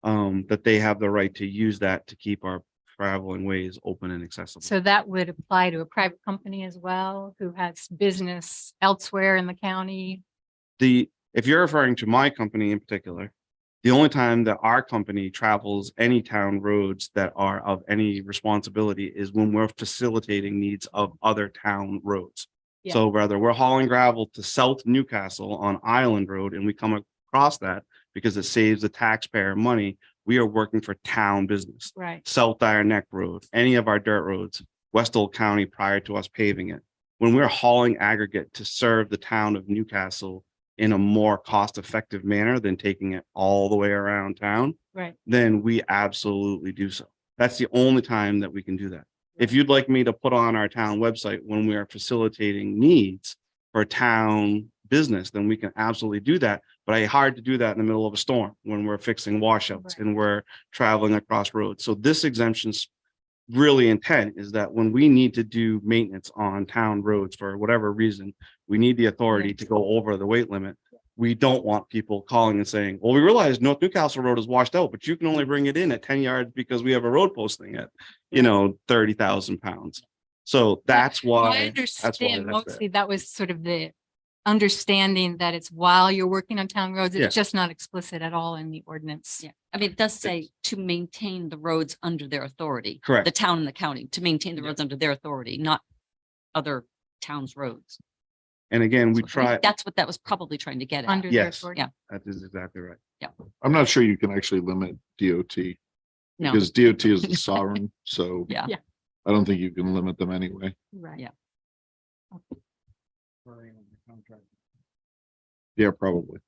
That they have the right to use that to keep our traveling ways open and accessible. So that would apply to a private company as well, who has business elsewhere in the county. If you're referring to my company in particular, the only time that our company travels any town roads that are of any responsibility is when we're facilitating needs of other town roads. Yeah. So whether we're hauling gravel to South Newcastle on Island Road and we come across that because it saves the taxpayer money, we are working for town business. Right. South Dire Neck Road, any of our dirt roads, West Old County prior to us paving it. When we're hauling aggregate to serve the town of Newcastle in a more cost-effective manner than taking it all the way around town, Right. then we absolutely do so. That's the only time that we can do that. If you'd like me to put on our town website when we are facilitating needs for town business, then we can absolutely do that. But I hard to do that in the middle of a storm when we're fixing washouts and we're traveling across roads. So this exemption's really intent is that when we need to do maintenance on town roads for whatever reason, we need the authority to go over the weight limit. We don't want people calling and saying, well, we realize North Newcastle Road is washed out, but you can only bring it in at 10 yards because we have a road posting at, 30,000 pounds. So that's Well, I why. understand that's mostly that was sort of the understanding that it's while you're working on town roads, Yeah. it's just not explicit at all in the ordinance. Yeah, I mean, it does say to maintain the roads under their authority. Correct. The town and the county, to maintain the roads under their authority, not other towns' roads. And again, we So I think try, That's what that was probably trying to get at. Under their Yes. authority. Yeah. that is exactly right. I'm not sure you can actually limit DOT No, because DOT is the sovereign, so. Yeah. Yeah. I don't think you can limit them anyway. Right. Yeah. Yeah, probably.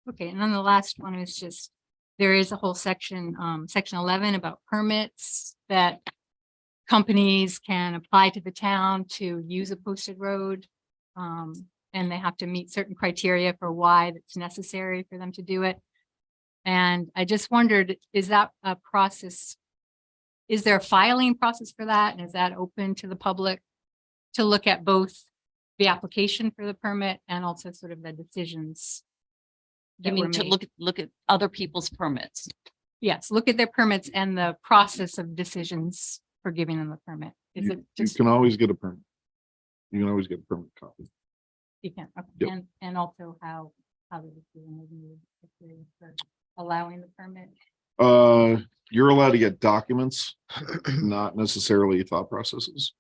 Okay, and then the last one is just, there is a whole section, section 11 about permits that companies can apply to the town to use a posted road. And they have to meet certain criteria for why it's necessary for them to do it. And I just wondered, is that a process? Is there a filing process for that? And is that open to the public to look at both the application for the permit and also sort of the decisions? you that were mean to made? look at other people's permits? Yes, look at their permits and the process of decisions for giving them the permit. Is You it you just, can always get a permit. You can always get a permit copy. you can, okay, Yep. and also how the decision is made if they're for allowing the permit? You're allowed to get documents, not necessarily thought processes.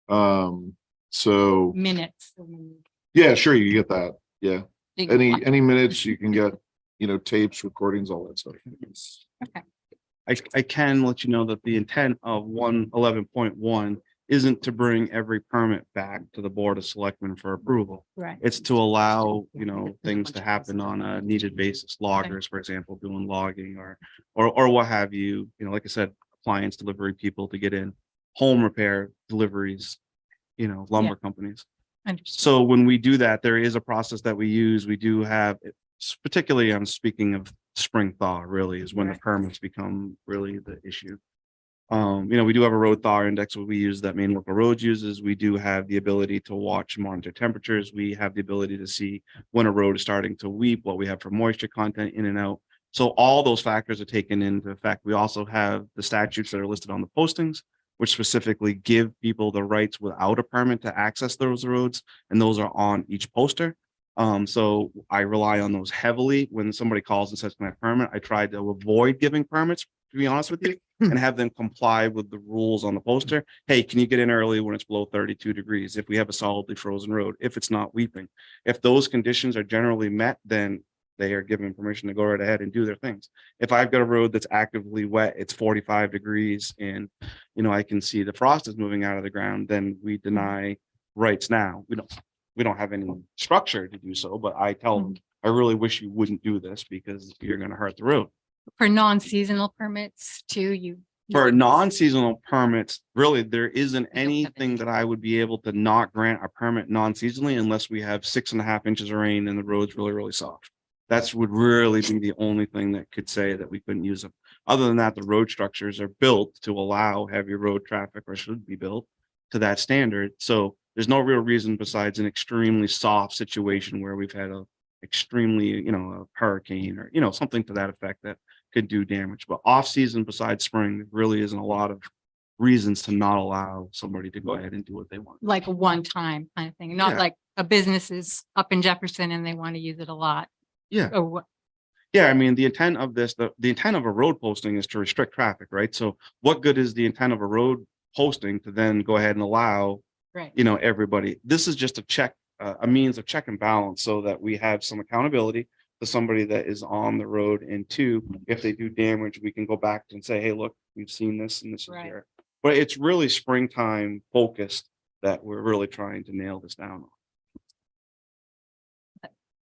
So, Minutes. I mean, yeah, sure, you get that. Yeah, You can apply. any minutes you can get, tapes, recordings, all that stuff. I can let you know that the intent of 111.1 isn't to bring every permit back to the Board of Selectmen for approval. Right. It's to allow, things to happen on a needed basis, loggers, for example, doing logging or what have you, like I said, appliance delivery people to get in, home repair deliveries, lumber companies. Understood. So when we do that, there is a process that we use. We do have, particularly I'm speaking of spring thaw really is when the Right. permits become really the issue. We do have a road thaw index what we use that Maine Local Roads uses. We do have the ability to watch, monitor temperatures. We have the ability to see when a road is starting to weep, what we have for moisture content in and out. So all those factors are taken into effect. We also have the statutes that are listed on the postings, which specifically give people the rights without a permit to access those roads, and those are on each poster. So I rely on those heavily. When somebody calls and says, can I have a permit? I try to avoid giving permits, to be honest with you, and have them comply with the rules on the poster. Hey, can you get in early when it's below 32 degrees? If we have a solidly frozen road, if it's not weeping, if those conditions are generally met, then they are given permission to go right ahead and do their things. If I've got a road that's actively wet, it's 45 degrees and, I can see the frost is moving out of the ground, then we deny rights now. We don't have any structure to do so, but I tell them, I really wish you wouldn't do this because you're going to hurt the road. For non-seasonal permits too, For non-seasonal permits, really, there isn't have anything that I would be able to not grant a permit non-seasonally unless we have 6.5 inches of rain and the road's really, really soft. That's would really be the only thing that could say that we couldn't use them. Other than that, the road structures are built to allow heavy road traffic, or should be built to that standard. So there's no real reason besides an extremely soft situation where we've had a extremely, you know, a hurricane or, you know, something to that effect that could do damage. But off season besides spring, there really isn't a lot of reasons to not allow somebody to go ahead and do what they want. Like a one-time kind of thing, Yeah. not like a business is up in Jefferson and they want to use it a lot. Yeah. Or what, Yeah, I mean, the intent of this, the intent of a road posting is to restrict traffic, right? So what good is the intent of a road posting to then go ahead and allow, right, you know, everybody? This is just a check, a means of check and balance so that we have some accountability to somebody that is on the road. And two, if they do damage, we can go back and say, hey, look, we've seen this and this is Right. here. But it's really springtime focused that we're really trying to nail this down on.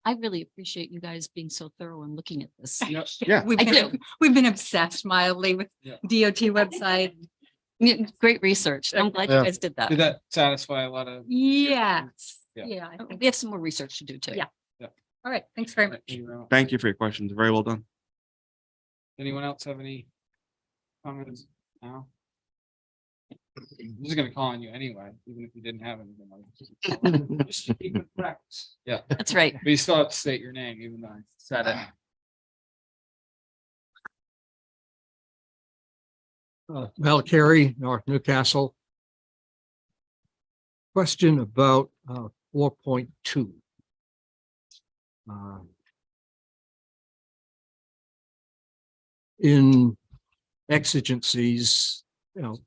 I really appreciate you guys being so thorough and looking at this. Yeah. We've I been, do. we've been obsessed mildly with Yeah. DOT website. Yeah, great research. I'm glad you Yeah. guys did that. Did that satisfy a lot of? Yes, Yeah. yeah, I think, We have some more research to do too. Yeah. all right, thanks very much. Thank you for your questions. Very well done. Anyone else have any comments now? I'm just gonna call on you anyway, even if you didn't have anything. Just keep it practice. Yeah, That's right. but you still have to state your name, even though I said it. Mel Carey, North Newcastle. Question about 4.2. In exigencies, you know,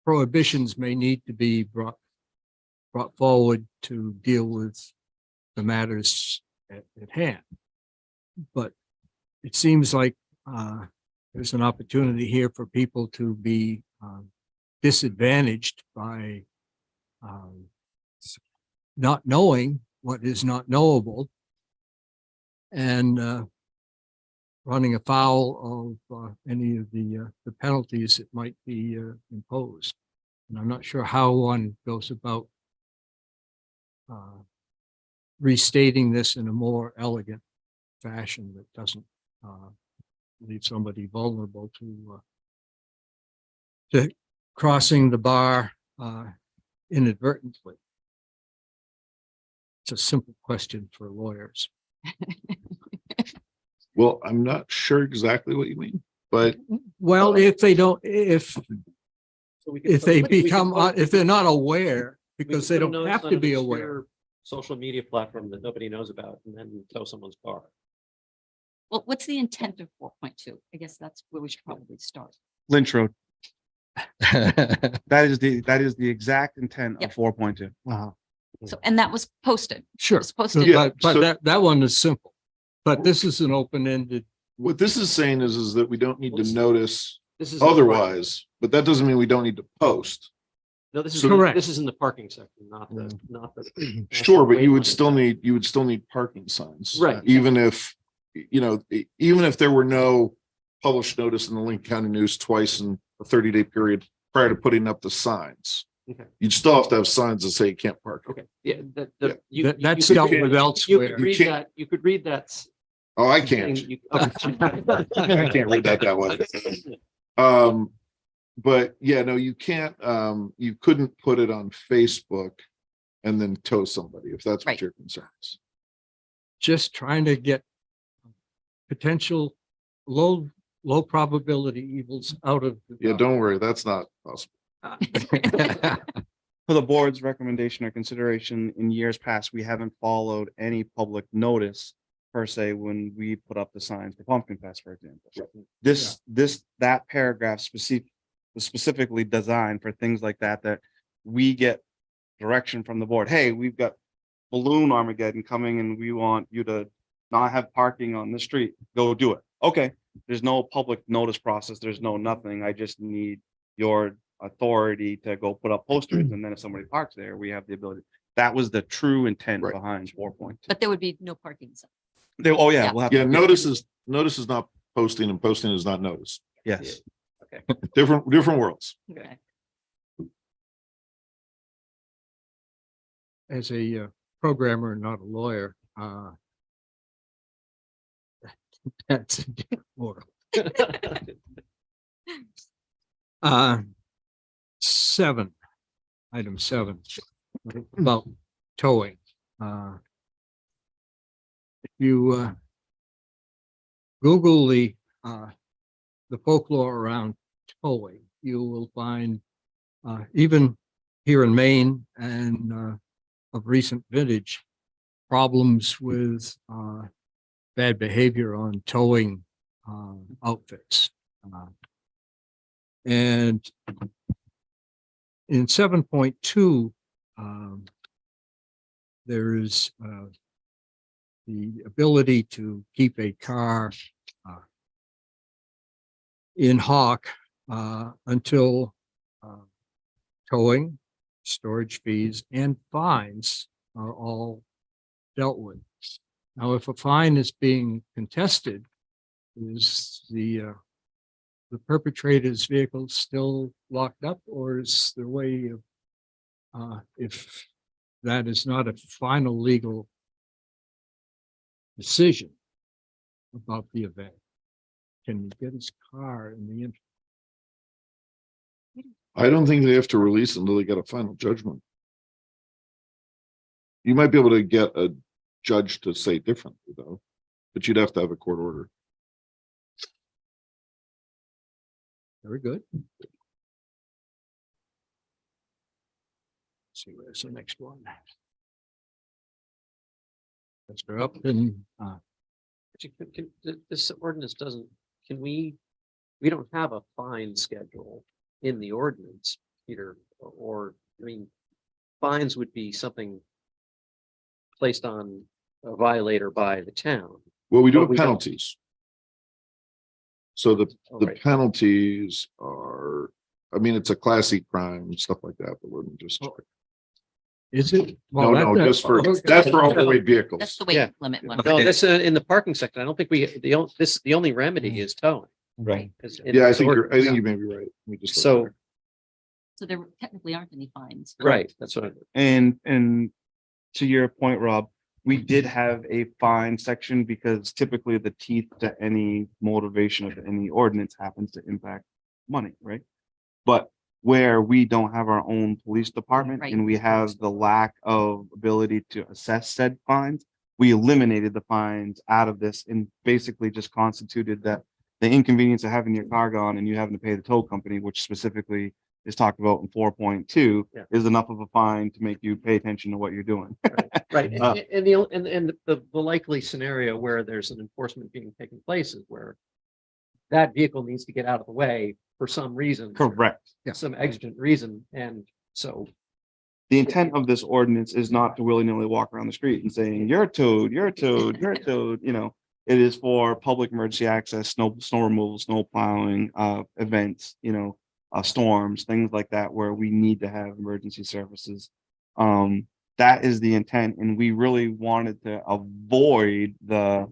prohibitions may need to be brought forward to deal with the matters at hand. But it seems like there's an opportunity here for people to be disadvantaged by not knowing what is not knowable and running afoul of any of the penalties that might be imposed. And I'm not sure how one goes about restating this in a more elegant fashion that doesn't leave somebody vulnerable to crossing the bar inadvertently. It's a simple question for lawyers. Well, I'm not sure exactly what you mean, but Well, if they don't, if So we can if put- they we can become, put- if they're not aware, we because can they put a don't notice have on to an be aware. obscure Social media platform that nobody knows about and then tow someone's car. Well, what's the intent of 4.2? I guess that's where we should probably start. Lynch Road. That is the exact intent Yep. of 4.2. So, and that was posted. It Sure, was posted. Yeah, but so- that one is simple. But this is an open-ended, what this is saying is that we don't need Well, to this- notice This is. otherwise, but that doesn't mean we don't need to post. No, this is, So- Correct. this is in the parking section, not the. Sure, but you would Weight still limit. need, you would still need parking signs. Right. Even if, you know, even if there were no published notice in the Lincoln County News twice in a 30-day period prior to putting up the signs. Okay. You'd still have to have signs that say you can't park. Okay, yeah, Yeah. that's you could- dealt with You elsewhere. could read can't- that, you could read that. Oh, I thing, can't. you- I can't read that way. But yeah, no, you can't, you couldn't put it on Facebook and then tow somebody if that's what Right. your concern is. Just trying to get potential low probability evils out of. the Yeah, don't worry, that's not possible. For the board's recommendation or consideration in years past, we haven't followed any public notice per se when we put up the signs for Pumpkin Fest, for example. That paragraph was specifically designed for things like that we get direction from the board. Hey, we've got balloon Armageddon coming and we want you to not have parking on the street. Go do it. Okay, there's no public notice process. There's no nothing. I just need your authority to go put up posters. And then if somebody parks there, we have the ability. That was the true intent Right. behind 4.2. But there would be no parking. sign. Oh, Yeah. yeah, we'll have. Yeah, notice is not posting and posting is not notice. Yes. Different worlds. Okay. As a programmer and not a lawyer, that's a different world. 7, item 7, about towing. If you Google the folklore around towing, you will find even here in Maine and of recent vintage, problems with bad behavior on towing outfits. And in 7.2, there is the ability to keep a car in hock until towing, storage fees, and fines are all dealt with. Now, if a fine is being contested, is the perpetrator's vehicle still locked up, or is there a way of, if that is not a final legal decision about the event, can he get his car in the interim? I don't think they have to release until they get a final judgment. You might be able to get a judge to say differently though, but you'd have to have a court order. Very good. See, where's the next one? Mr. Upton, Actually, this ordinance doesn't, we don't have a fine schedule in the ordinance, Peter, or, I mean, fines would be something placed on a violator by the town. Well, we do But have we don't- penalties. So the Right. penalties are, I mean, it's a classy crime, stuff like that, but wouldn't just. Oh, is it? No, Well, no, just for, okay. that's for overweight vehicles. That's the weight Yeah. limit one. No, this in the parking section, I don't think the only remedy is towing. Right. Yeah, I think you may be right. Let me just look So, there. So there technically aren't any fines. right, that's what, And to your point, Rob, we did have a fine section because typically the teeth to any motivation of any ordinance happens to impact money, right? But where we don't have our own police department Right. and we have the lack of ability to assess said fines, we eliminated the fines out of this and basically just constituted that the inconvenience of having your car gone and you having to pay the tow company, which specifically is talked about in 4.2, Yeah. is enough of a fine to make you pay attention to what you're doing. right, Uh, and the likely scenario where there's an enforcement being taken place is where that vehicle needs to get out of the way for some reason. Correct. Some exigent reason, and so, The intent of this ordinance is not to willy-nilly walk around the street and saying, you're a toad, you're a toad, you're a toad, you know. It is for public emergency access, snow removal, snow plowing, events, you know, storms, things like that, where we need to have emergency services. That is the intent, and we really wanted to avoid the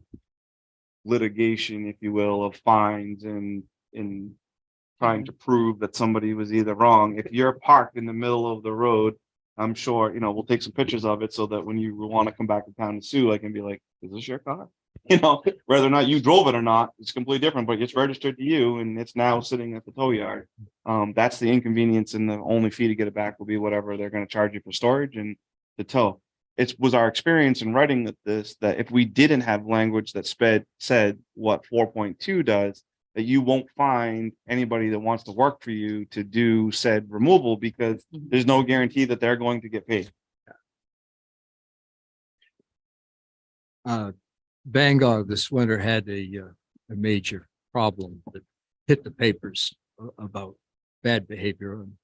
litigation, if you will, of fines and trying to prove that somebody was either wrong. If you're parked in the middle of the road, I'm sure, you know, we'll take some pictures of it so that when you want to come back to town to sue, I can be like, is this your car? You know, whether or not you drove it or not, it's completely different, but it's registered to you and it's now sitting at the tow yard. That's the inconvenience, and the only fee to get it back will be whatever they're going to charge you for storage and the tow. It was our experience in writing this, that if we didn't have language that said what 4.2 does, that you won't find anybody that wants to work for you to do said removal because Mhm. there's no guarantee that they're going to get paid. Bangor this winter had a major problem that hit the papers about bad behavior and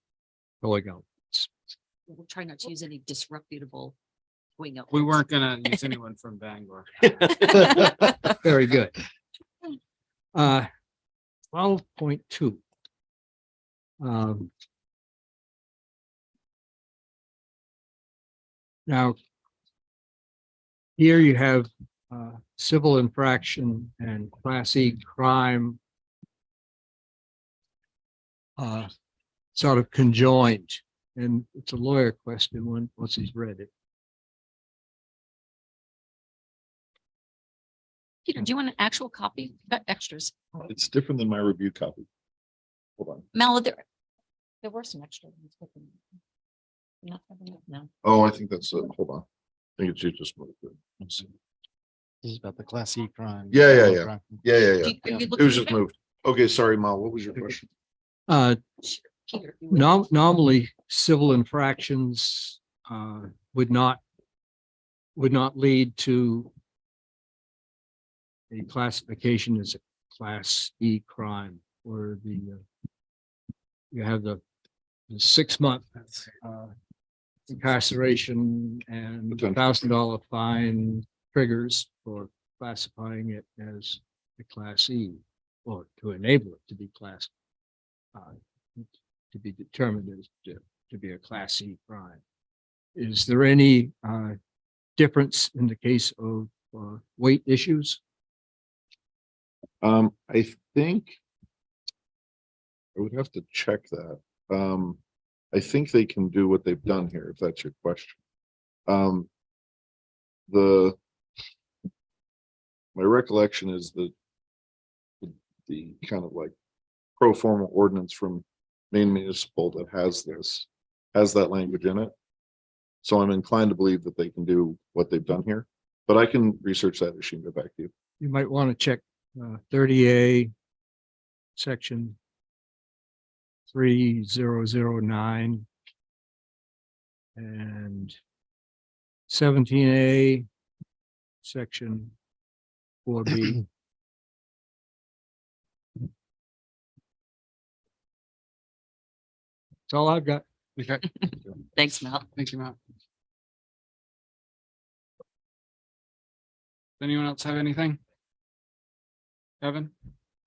going out. We'll try not to use any disreputable going out. We weren't gonna use anyone from Bangor. Very good. 12.2. Now, here you have civil infraction and Class E crime sort of conjoined, and it's a lawyer question once he's read it. Peter, do you want an actual copy? Got extras. It's different than my review copy. Hold on. Mal, there were some extra ones. Not having it now. Oh, I think that's it. Hold on. I think it's you just moved it. Let's see. This is about the Class E crime. Yeah, yeah, Low yeah. crime. Yeah, yeah, Do yeah. you- are you It looking was at just moved. Okay, sorry, Mal, what was your question? Uh, Peter, you were- normally civil infractions, would not lead to a classification as a Class E crime, where you have the 6 month incarceration and Potential. $1,000 fine triggers for classifying it as a Class E, or to enable it to be class, to be determined as to be a Class E crime. Is there any difference in the case of weight issues? I think I would have to check that. I think they can do what they've done here, if that's your question. My recollection is that the kind of like pro forma ordinance from Maine Municipal that has that language in it. So I'm inclined to believe that they can do what they've done here, but I can research that issue and get back to you. You might want to check 30A, section 3009 and 17A, section 4B. That's all I've got. Okay, Thanks, Mel. thank you, Matt. Does anyone else have anything? Kevin?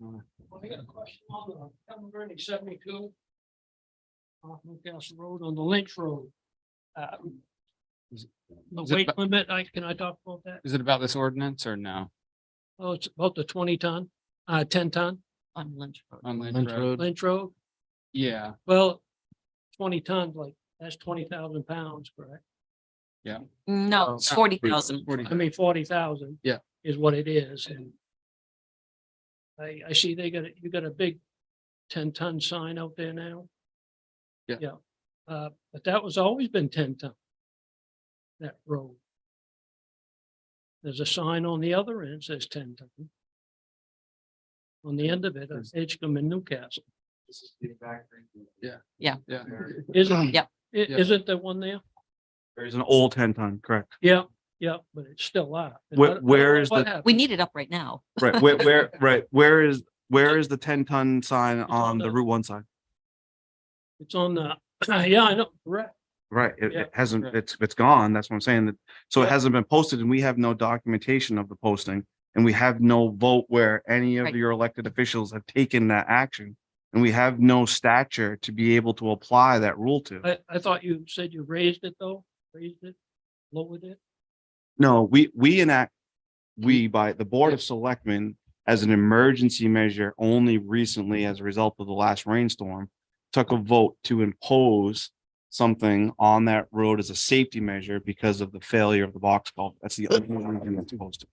I got a question on the Elm Gurney 72. Off Newcastle Road on the Lynch Road. The Is it weight bu- limit, can I talk about that? Is it about this ordinance or no? Oh, it's about the 20 ton, 10 ton On Lynch Road. On Lynch Lynch Road? Road. Lynch Road. Yeah, Well, 20 tons, like, that's 20,000 pounds, correct? No, it's 40,000. 40. I mean, 40,000. Yeah. Is what it is, and I see you got a big 10 ton sign out there now. Yeah. Yeah, but that was always been 10 ton. That road. There's a sign on the other end says 10 ton. On the end of it, Edgecombe and Newcastle. This is the factory. Yeah, Is it? Yep. Is it the one there? There's an old 10-ton, correct? Yeah, yeah, but it's still up. And Where- I don't where know is what the- happened. We need it up right now. Right, right, where is the 10-ton sign on on the the- Route 1 side? It's on the, yeah, I know, correct. Right, Yeah. it hasn't, Correct. it's gone, that's what I'm saying, that, so it Yeah. hasn't been posted, and we have no documentation of the posting. And we have no vote where any of Right. your elected officials have taken that action. And we have no stature to be able to apply that rule to. I thought you said you raised it though, raised it, lowered it. No, we enact, by the Board of Selectmen, as an emergency measure only recently as a result of the last rainstorm, took a vote to impose something on that road as a safety measure because of the failure of the box culvert. That's the only reason that's posted.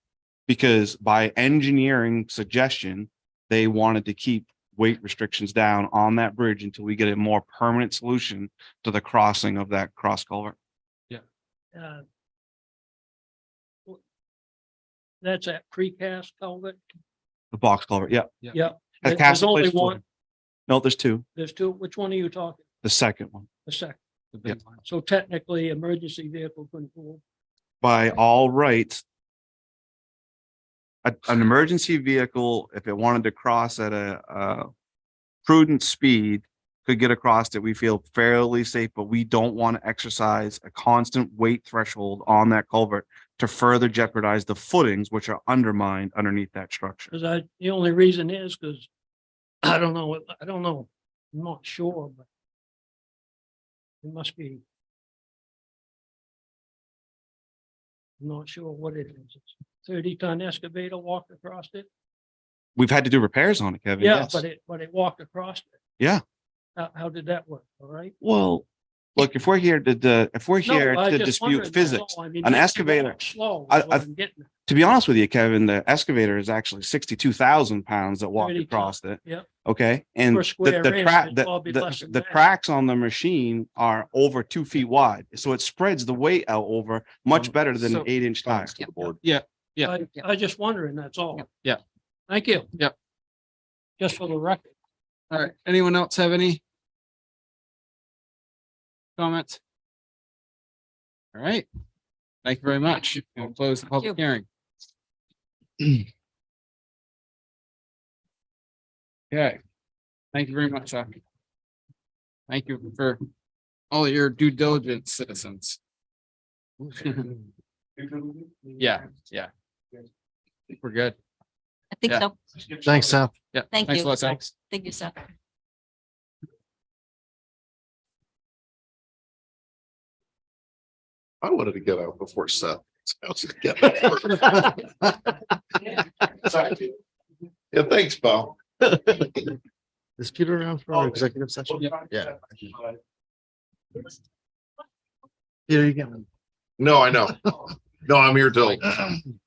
Because by engineering suggestion, they wanted to keep weight restrictions down on that bridge until we get a more permanent solution to the crossing of that cross culvert. Uh, That's that precast culvert. The box culvert, yeah. Yeah. Has There's Castle only Place one. footing. No, there's two. There's two. Which one are you talking? The second one. The second. the big one. So technically, emergency vehicle couldn't go. By all rights, an emergency vehicle, if it wanted to cross at a prudent speed, could get across it. We feel fairly safe, but we don't want to exercise a constant weight threshold on that culvert to further jeopardize the footings which are undermined underneath that structure. Because the only reason is because I don't know, I'm not sure, but it must be. I'm not sure what it is. It's 30-ton excavator walked across it. We've had to do repairs on it, Kevin. Yeah, yes. but it walked across it. Yeah. How did that work? All right. Well, look, if we're here to No, I to just dispute wondered, that's physics, all. I mean, an that's excavator- Slow. I- is what I'm getting at. To be honest with you, Kevin, the excavator is actually 62,000 pounds that walked 30 across ton, it. Yep. Okay, and Per square the inch, track, it'd probably be less than the that. tracks on the machine are over 2 feet wide, so it spreads the weight out over much better than an So- 8-inch tire. Thanks to the board. Yeah. I just wondering, that's all. Yep. Yeah. Thank you. Yep. Just for the record. All right. Anyone else have any comments? All right. Thank you very much. We'll close the public hearing. Okay. Thank you very much, Chuck. Thank you for all your due diligence, citizens. Yeah, yeah. We're good. I think Yeah. so. Thanks, Seth. Yeah. Thank Thanks you. a lot, Sal. Thank you, Seth. I wanted to get out before Seth. Yeah, thanks, Paul. Is Peter around for our executive session? Yeah. Peter, you can. No, I know. No, I'm here till 10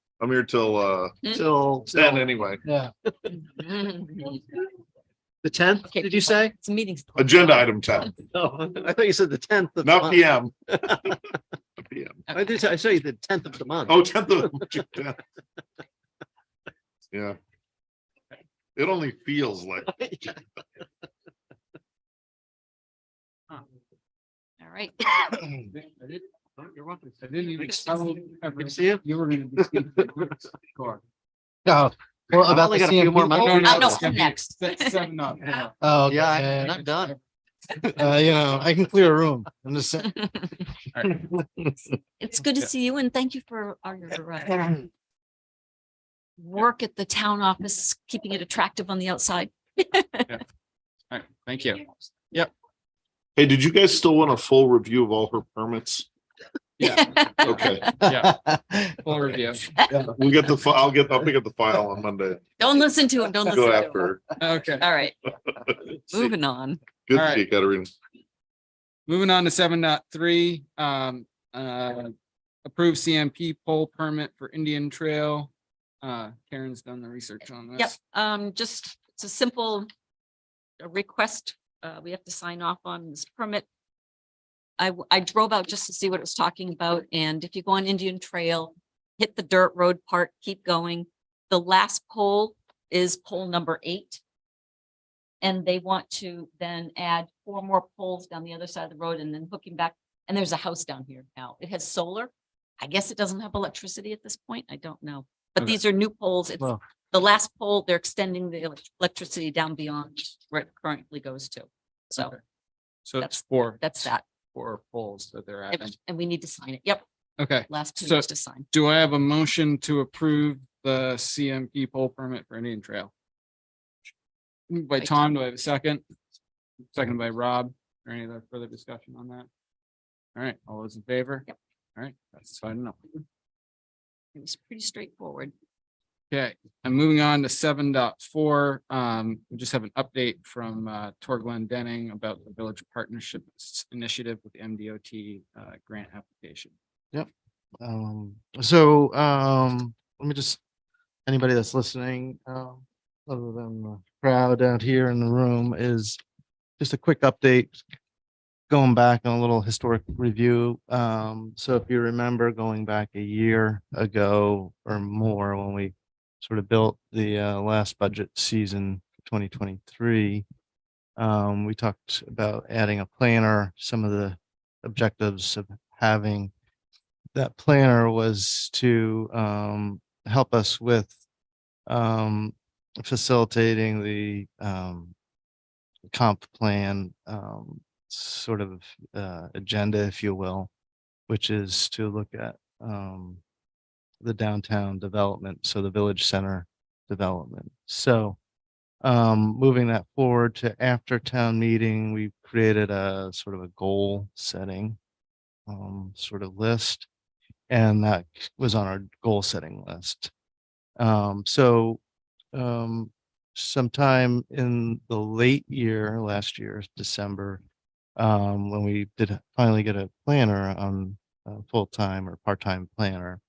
anyway. Yeah. The The 10th, Okay. did you say? It's meetings. Agenda item 10, No, I thought you said the 10th. of the not month. PM. PM. I saw you the 10th of the month. Oh, 10th of. Yeah. It only feels like. All right. You're welcome. I didn't even. Good to see you. You were gonna be. Oh, well, about only got a few more months. no, it's I'm gonna be next. 7 up. Oh, yeah, I'm not done. I can clear a room. I'm just saying. All right. It's good to Yeah. see you and thank you for your work at the town office, keeping it attractive on the outside. All right. Thank you. Hey, did you guys still want a full review of all her permits? Yeah. Okay, Yeah. Full review. we'll get the file. I'll pick up the file on Monday. Don't listen to him. Don't listen Go to him. after. Okay. All right, See, moving on. Good All to see you, right. Katerina. Moving on to 7.3, approve CMP pole permit for Indian Trail. Karen's done the research on this. Yep, just, it's a simple request. We have to sign off on this permit. I drove out just to see what it was talking about, and if you go on Indian Trail, hit the dirt road part, keep going. The last pole is pole number 8. And they want to then add 4 more poles down the other side of the road and then hooking back. And there's a house down here now. It has solar. I guess it doesn't have electricity at this point. I don't know. But Okay. these are new poles. It's Wow. the last pole. They're extending the electricity down beyond where it currently goes to. So Okay. So it's That's- 4. that's that. 4 poles that they're Yep, adding. and we need to sign it. Yep, Okay. last 2 So- weeks to sign. Do I have a motion to approve the CMP pole permit for Indian Trail? Moved by By Tom, do I have a second? Second by Rob. Or any other further discussion on that? All right, all those in favor? Yep. All right, that's fine enough. It was pretty straightforward. Okay, I'm moving on to 7.4. We just have an update from Tor Glen Denning about the Village Partnership Initiative with the MDOT grant application. Let me just, anybody that's listening, other than the crowd out here in the room, is just a quick update. Going back on a little historic review. So if you remember going back a year ago or more, when we sort of built the last budget season, 2023, we talked about adding a planner. Some of the objectives of having that planner was to help us with facilitating the comp plan sort of agenda, if you will, which is to look at the downtown development, so the village center development. So moving that forward to after town meeting, we created a sort of a goal setting sort of list, and that was on our goal setting list. Sometime in the late year, last year, December, when we did finally get a planner on full-time or part-time planner,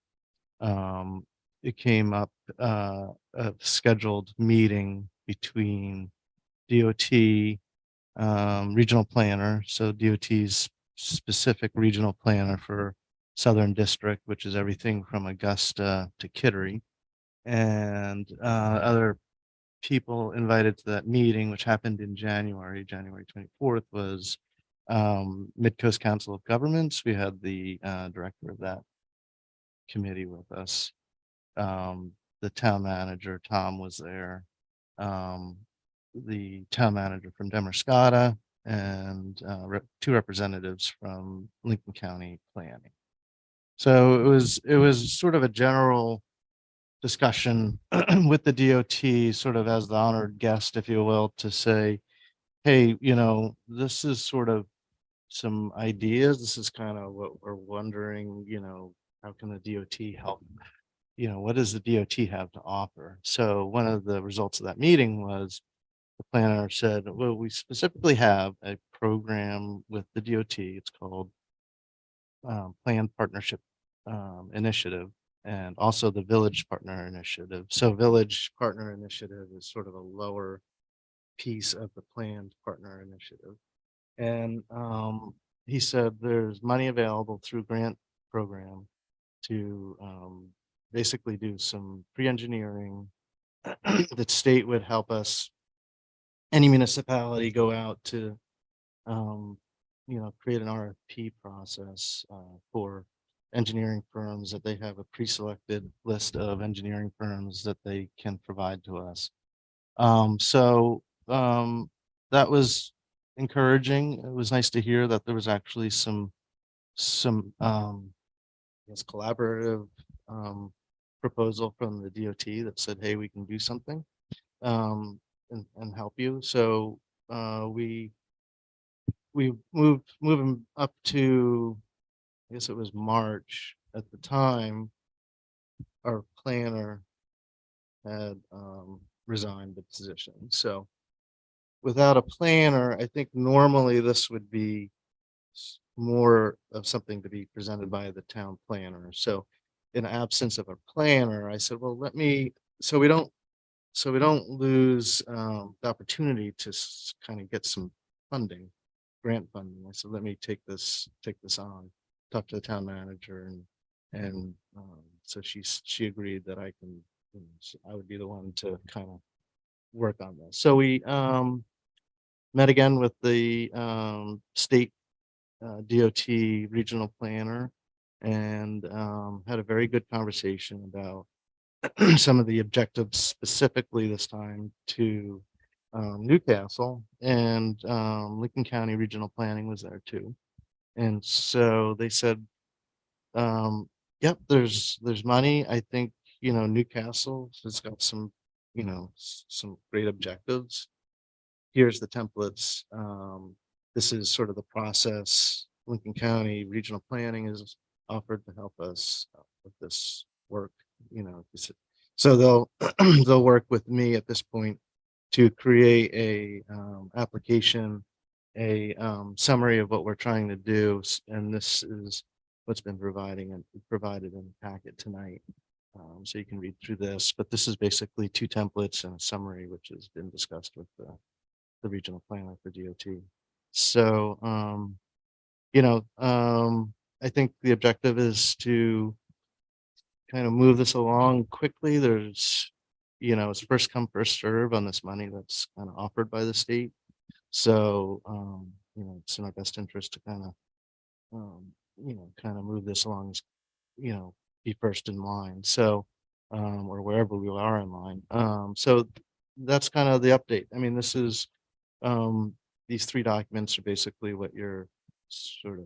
it came up, a scheduled meeting between DOT, regional planner, so DOT's specific regional planner for Southern District, which is everything from Augusta to Kittery. And other people invited to that meeting, which happened in January 24th, was Midcoast Council of Governments. We had the director of that committee with us. The town manager, Tom, was there. The town manager from Demerscata and two representatives from Lincoln County Planning. So it was sort of a general discussion with the DOT, sort of as the honored guest, if you will, to say, hey, you know, this is sort of some ideas. This is kind of what we're wondering, you know, how can the DOT help? You know, what does the DOT have to offer? So one of the results of that meeting was the planner said, well, we specifically have a program with the DOT. It's called Planned Partnership Initiative, and also the Village Partner Initiative. So Village Partner Initiative is sort of a lower piece of the Planned Partner Initiative. And he said there's money available through grant program to basically do some pre-engineering. The state would help us, any municipality, go out to you know, create an RFP process for engineering firms, that they have a pre-selected list of engineering firms that they can provide to us. So that was encouraging. It was nice to hear that there was actually some I guess collaborative proposal from the DOT that said, hey, we can do something and help you. So we moving up to, I guess it was March at the time, our planner had resigned the position. So without a planner, I think normally this would be more of something to be presented by the town planner. So in absence of a planner, I said, well, so we don't lose the opportunity to kind of get some funding, grant funding. I said, let me take this on, talk to the town manager, and so she agreed that I can, you know, I would be the one to kind of work on this. So we met again with the state DOT regional planner, and had a very good conversation about some of the objectives specifically this time to Newcastle, and Lincoln County Regional Planning was there too. And so they said, yep, there's money. I think, you know, Newcastle has got some, you know, some great objectives. Here's the templates. This is sort of the process. Lincoln County Regional Planning is offered to help us with this work, you know. So they'll they'll work with me at this point to create a application, a summary of what we're trying to do, and this is what's been provided in the packet tonight. So you can read through this, but this is basically 2 templates and a summary, which has been discussed with the regional planner for DOT. So, you know, I think the objective is to kind of move this along quickly. There's, you know, it's first come, first serve on this money that's kind of offered by the state. So, you know, it's in our best interest to kind of, you know, kind of move this along, you know, be first in line. So, or wherever we are in line. So that's kind of the update. I mean, this is, these 3 documents are basically what your sort of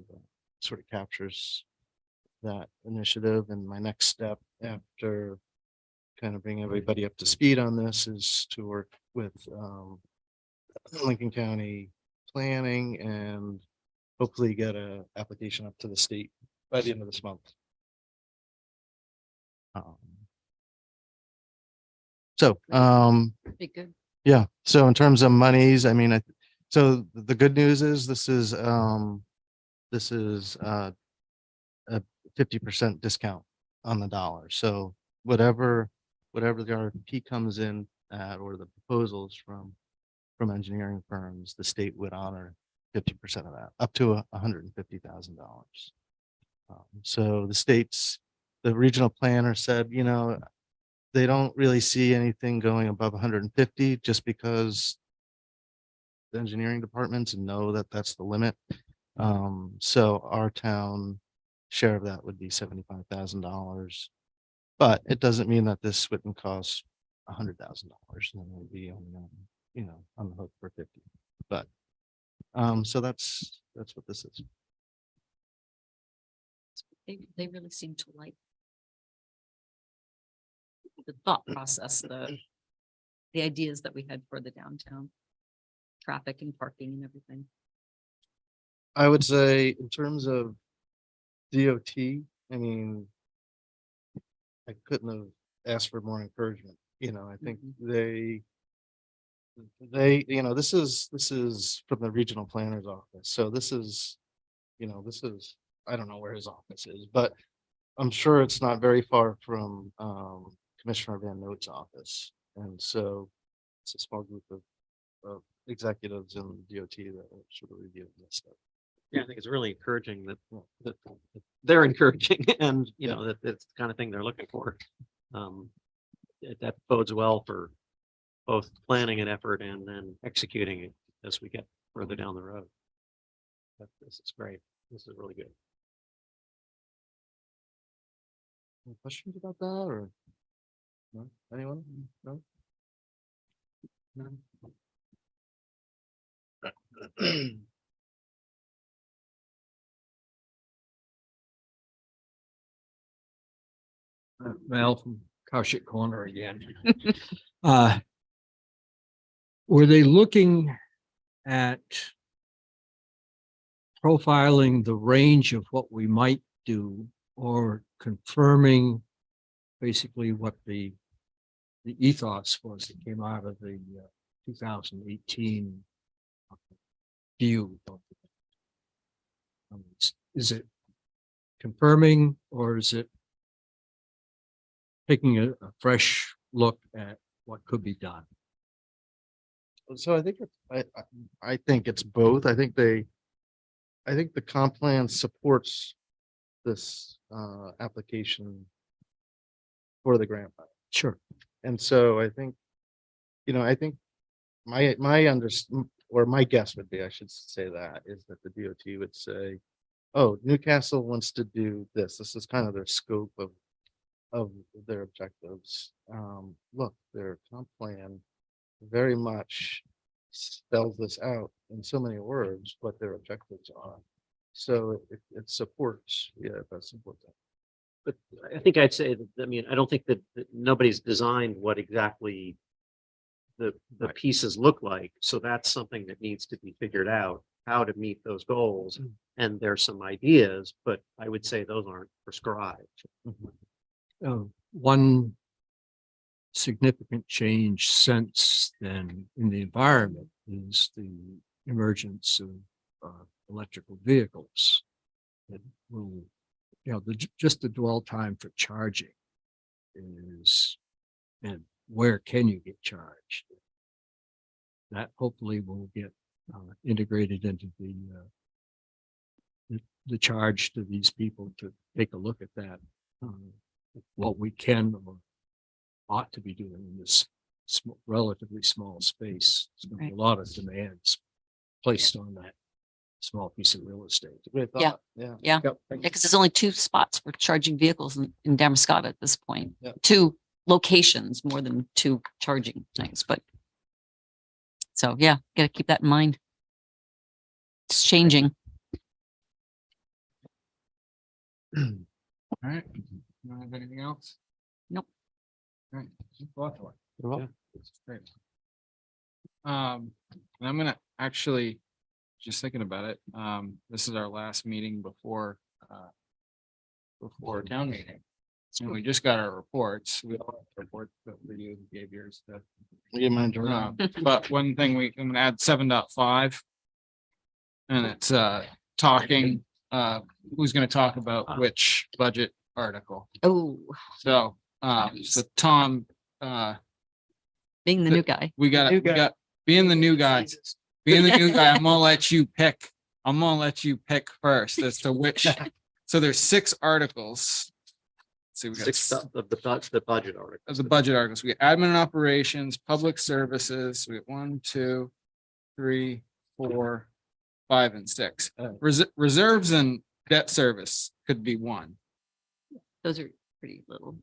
captures that initiative. And my next step after kind of bringing everybody up to speed on this is to work with Lincoln County Planning and hopefully get a application up to the state by the end of this month. Be good. Yeah, so in terms of monies, I mean, so the good news is this is a 50% discount on the dollar. So whatever the RFP comes in at, or the proposals from engineering firms, the state would honor 50% of that, up to $150,000. So the regional planner said, they don't really see anything going above 150 just because the engineering departments know that that's the limit. So our town share of that would be $75,000. But it doesn't mean that this wouldn't cost $100,000 and then we'd be on the hook for 50. But so that's what this is. They really seem to like the thought process, the ideas that we had for the downtown traffic and parking and everything. I would say in terms of DOT, I mean, I couldn't have asked for more encouragement. I think they, this is from the regional planner's office. So this is, I don't know where his office is, but I'm sure it's not very far from Commissioner Van Note's office. And so it's a small group of executives in DOT that are sort of reviewing this stuff. Yeah, I think it's really encouraging that they're encouraging and, that it's the kind of thing they're looking for. That bodes well for both planning and effort and then executing it as we get further down the road. This is great. This is really good. Any questions about that or? No? Anyone? No? No? Mel from Cowshit Corner again. Were they looking at profiling the range of what we might do or confirming basically what the ethos was that came out of the 2018 view? Is it confirming or is it taking a fresh look at what could be done? So I think I think it's both. I think the comp plan supports this application for the grant. Sure. And so I think, my my guess would be, I should say that, is that the DOT would say, oh, Newcastle wants to do this. This is kind of their scope of their objectives. Look, their comp plan very much spells this out in so many words, what their objectives are. So it supports, it does support that. But I think I'd say that, I don't think that nobody's designed what exactly the pieces look like. So that's something that needs to be figured out, how to meet those goals. And there's some ideas, but I would say those aren't prescribed. One significant change since then in the environment is the emergence of electrical vehicles. It will, just the dwell time for charging is, and where can you get charged? That hopefully will get integrated into the charge to these people to take a look at that. What we can or ought to be doing in this relatively small space. There's gonna be a lot of demands placed on that small piece of real estate. Great Yeah. thought. Yeah. Yeah, Yep. because there's only 2 spots for charging vehicles in Damascus at this point. Yeah. 2 locations, more than 2 charging things, but. So yeah, gotta keep that in mind. It's changing. All right. You don't have anything else? Nope. All right. Welcome. You're welcome. Great. And I'm gonna actually, just thinking about it, this is our last meeting before town meeting. And we just got our reports. We all have reports that you gave yours to. You mind, Jordan? But one thing I'm gonna add 7.5. And it's talking, who's gonna talk about which budget article. Oh, So So Tom, Being the new guy. we got, New we guy. got, being the new guy, being the new guy, I'm gonna let you pick. I'm gonna let you pick first as to which, so there's 6 articles. Let's see, we got Six of the budget article. of the budget articles. We got admin and operations, public services. We got 1, 2, 3, 4, 5, and 6. Reserves and debt service could be 1. Those are pretty little.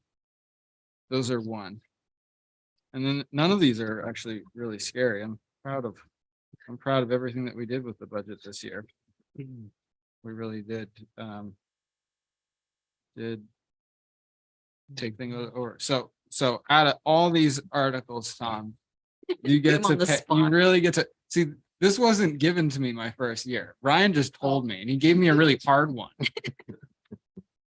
Those are 1. And then none of these are actually really scary. I'm proud of everything that we did with the budget this year. We really did take things over. So out of all these articles, Tom, you get Put him to on the pick, you spot. really get to see, this wasn't given to me my first year. Ryan just told me and he gave me a really hard one.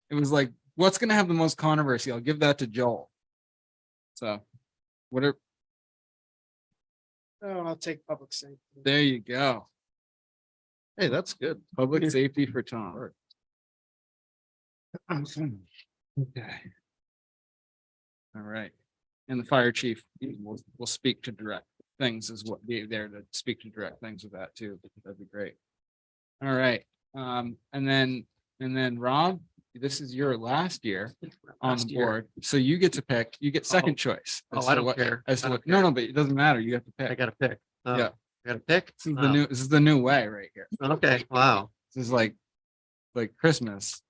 It was like, what's gonna have the most controversy? I'll give that to Joel. So, whatever, Oh, I'll take public safety. there you go. Hey, that's good. Public safety for Tom. Okay. All right. And the fire chief will speak to direct things is what be there to speak to direct things with that too. That'd be great. All right. And then Rob, this is your last year on Last the year. board. So you get to pick, you get second choice. Oh, as I to don't what- care. As I to don't what, no, no, but it doesn't matter. You have to I pick. gotta pick. Oh, Yeah. I gotta pick. This is the Wow. this is the new way right here. Okay, wow. This is like Christmas.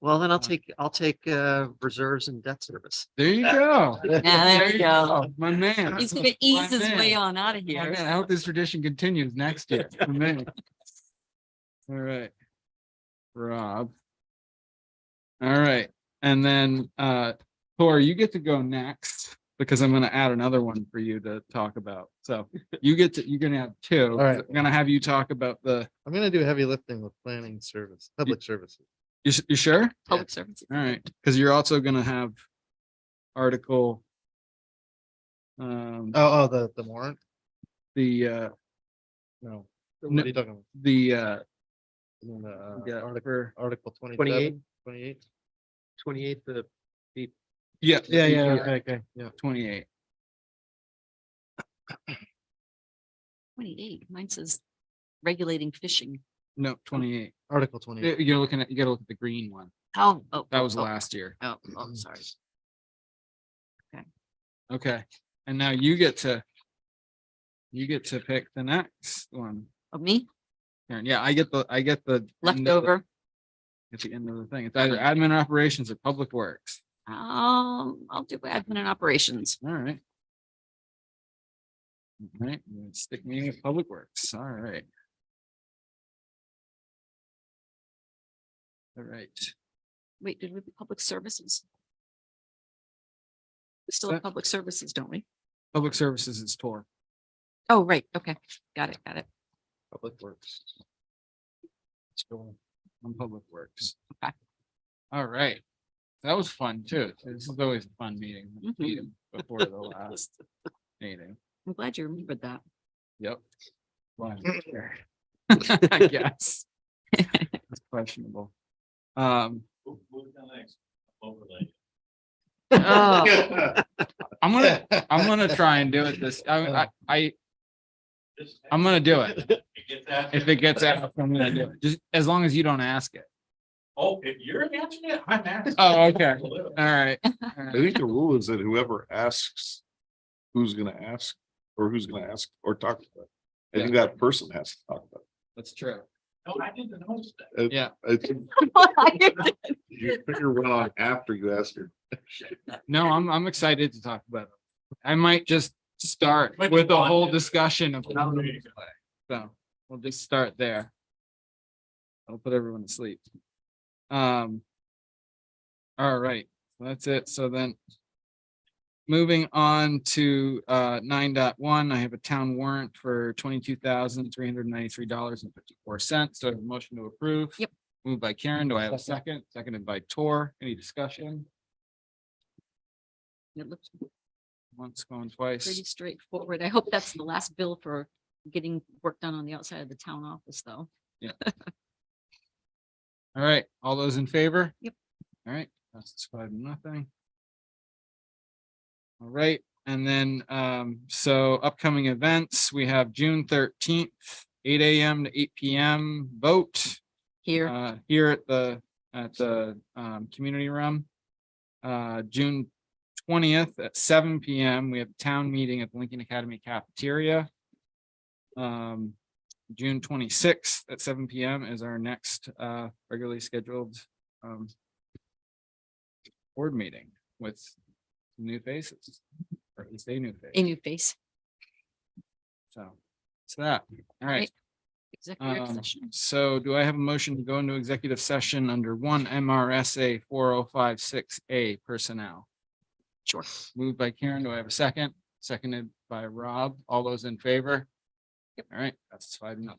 Well, then I'll take reserves and debt service. There you go. Yeah, there you go. My man. He's gonna My ease his way man. on out of My here. man, I hope this tradition continues next year. My man. All right. Rob. All right. And then Thor, you get to go next because I'm gonna add another one for you to talk about. So you're gonna have 2. right. I'm gonna have you talk about I'm gonna do heavy lifting with planning service, public services. you sure? Public services. All right, because you're also gonna have article. The warrant? The No. No. What are you talking about? the Yeah, article. Article 28? 28. 28, the Yeah. Okay, yeah. 28. 28. Mine says regulating fishing. No, 28. Article 28. You gotta look at the green one. Oh, That was oh, last year. Oh, sorry. Okay, and now you get to pick the next one. Of me, Karen. Yeah, I get the end of the- leftover. At the end of the thing. It's either admin operations or public works. I'll do admin and operations. All right. All right, I'm gonna stick me with public works. All right. All right. Wait, did we do public services? We still have That- public services, don't we? Public services is Tor. Oh, right. Okay. Got it. Public works. Let's go on public works. Okay. All right. That was fun too. This is always a fun meeting. Mhm. Meeting before the last meeting. I'm glad you remembered that. Yep. Well, I guess. It's questionable. Oh, I'm gonna try and do it this, I'm gonna do it. If it gets out, I'm gonna do it. Just as long as you don't ask it. Oh, if you're answering it, I'm asking. Oh, okay. All right. I think the rule is that whoever asks, who's gonna ask, or who's gonna ask or talk about it. I think that person has to talk about That's true. No, I didn't notice that. it. Yeah. I think you figure one on after you ask her. No, I'm excited to talk about it. I might just start with the whole discussion of. So we'll just start there. I'll put everyone to sleep. All right, that's it. So then. Moving on to 9.1, I have a town warrant for $22,393.54. So I have a motion to approve. Yep. Moved by Karen. Do I have a second? Seconded by Tor. Any discussion? it looks Once going pretty twice. straightforward. I hope that's the last bill for getting work done on the outside of the town office, though. All right, all those in favor? Yep. All right, that's 5-0. All right, and then, so upcoming events, we have June 13th, 8 AM to 8 PM, vote. Here, Here at the, community room. June 20th at 7 PM, we have a town meeting at the Lincoln Academy cafeteria. June 26th at 7 PM is our next, regularly scheduled, board meeting with new faces, or at least a new face. a new face, So, it's that. All right. executive session. So do I have a motion to go into executive session under 1 MRSA 4056A personnel? Sure. Moved by Karen. Do I have a second? Seconded by Rob. All those in favor? All right, that's 5-0.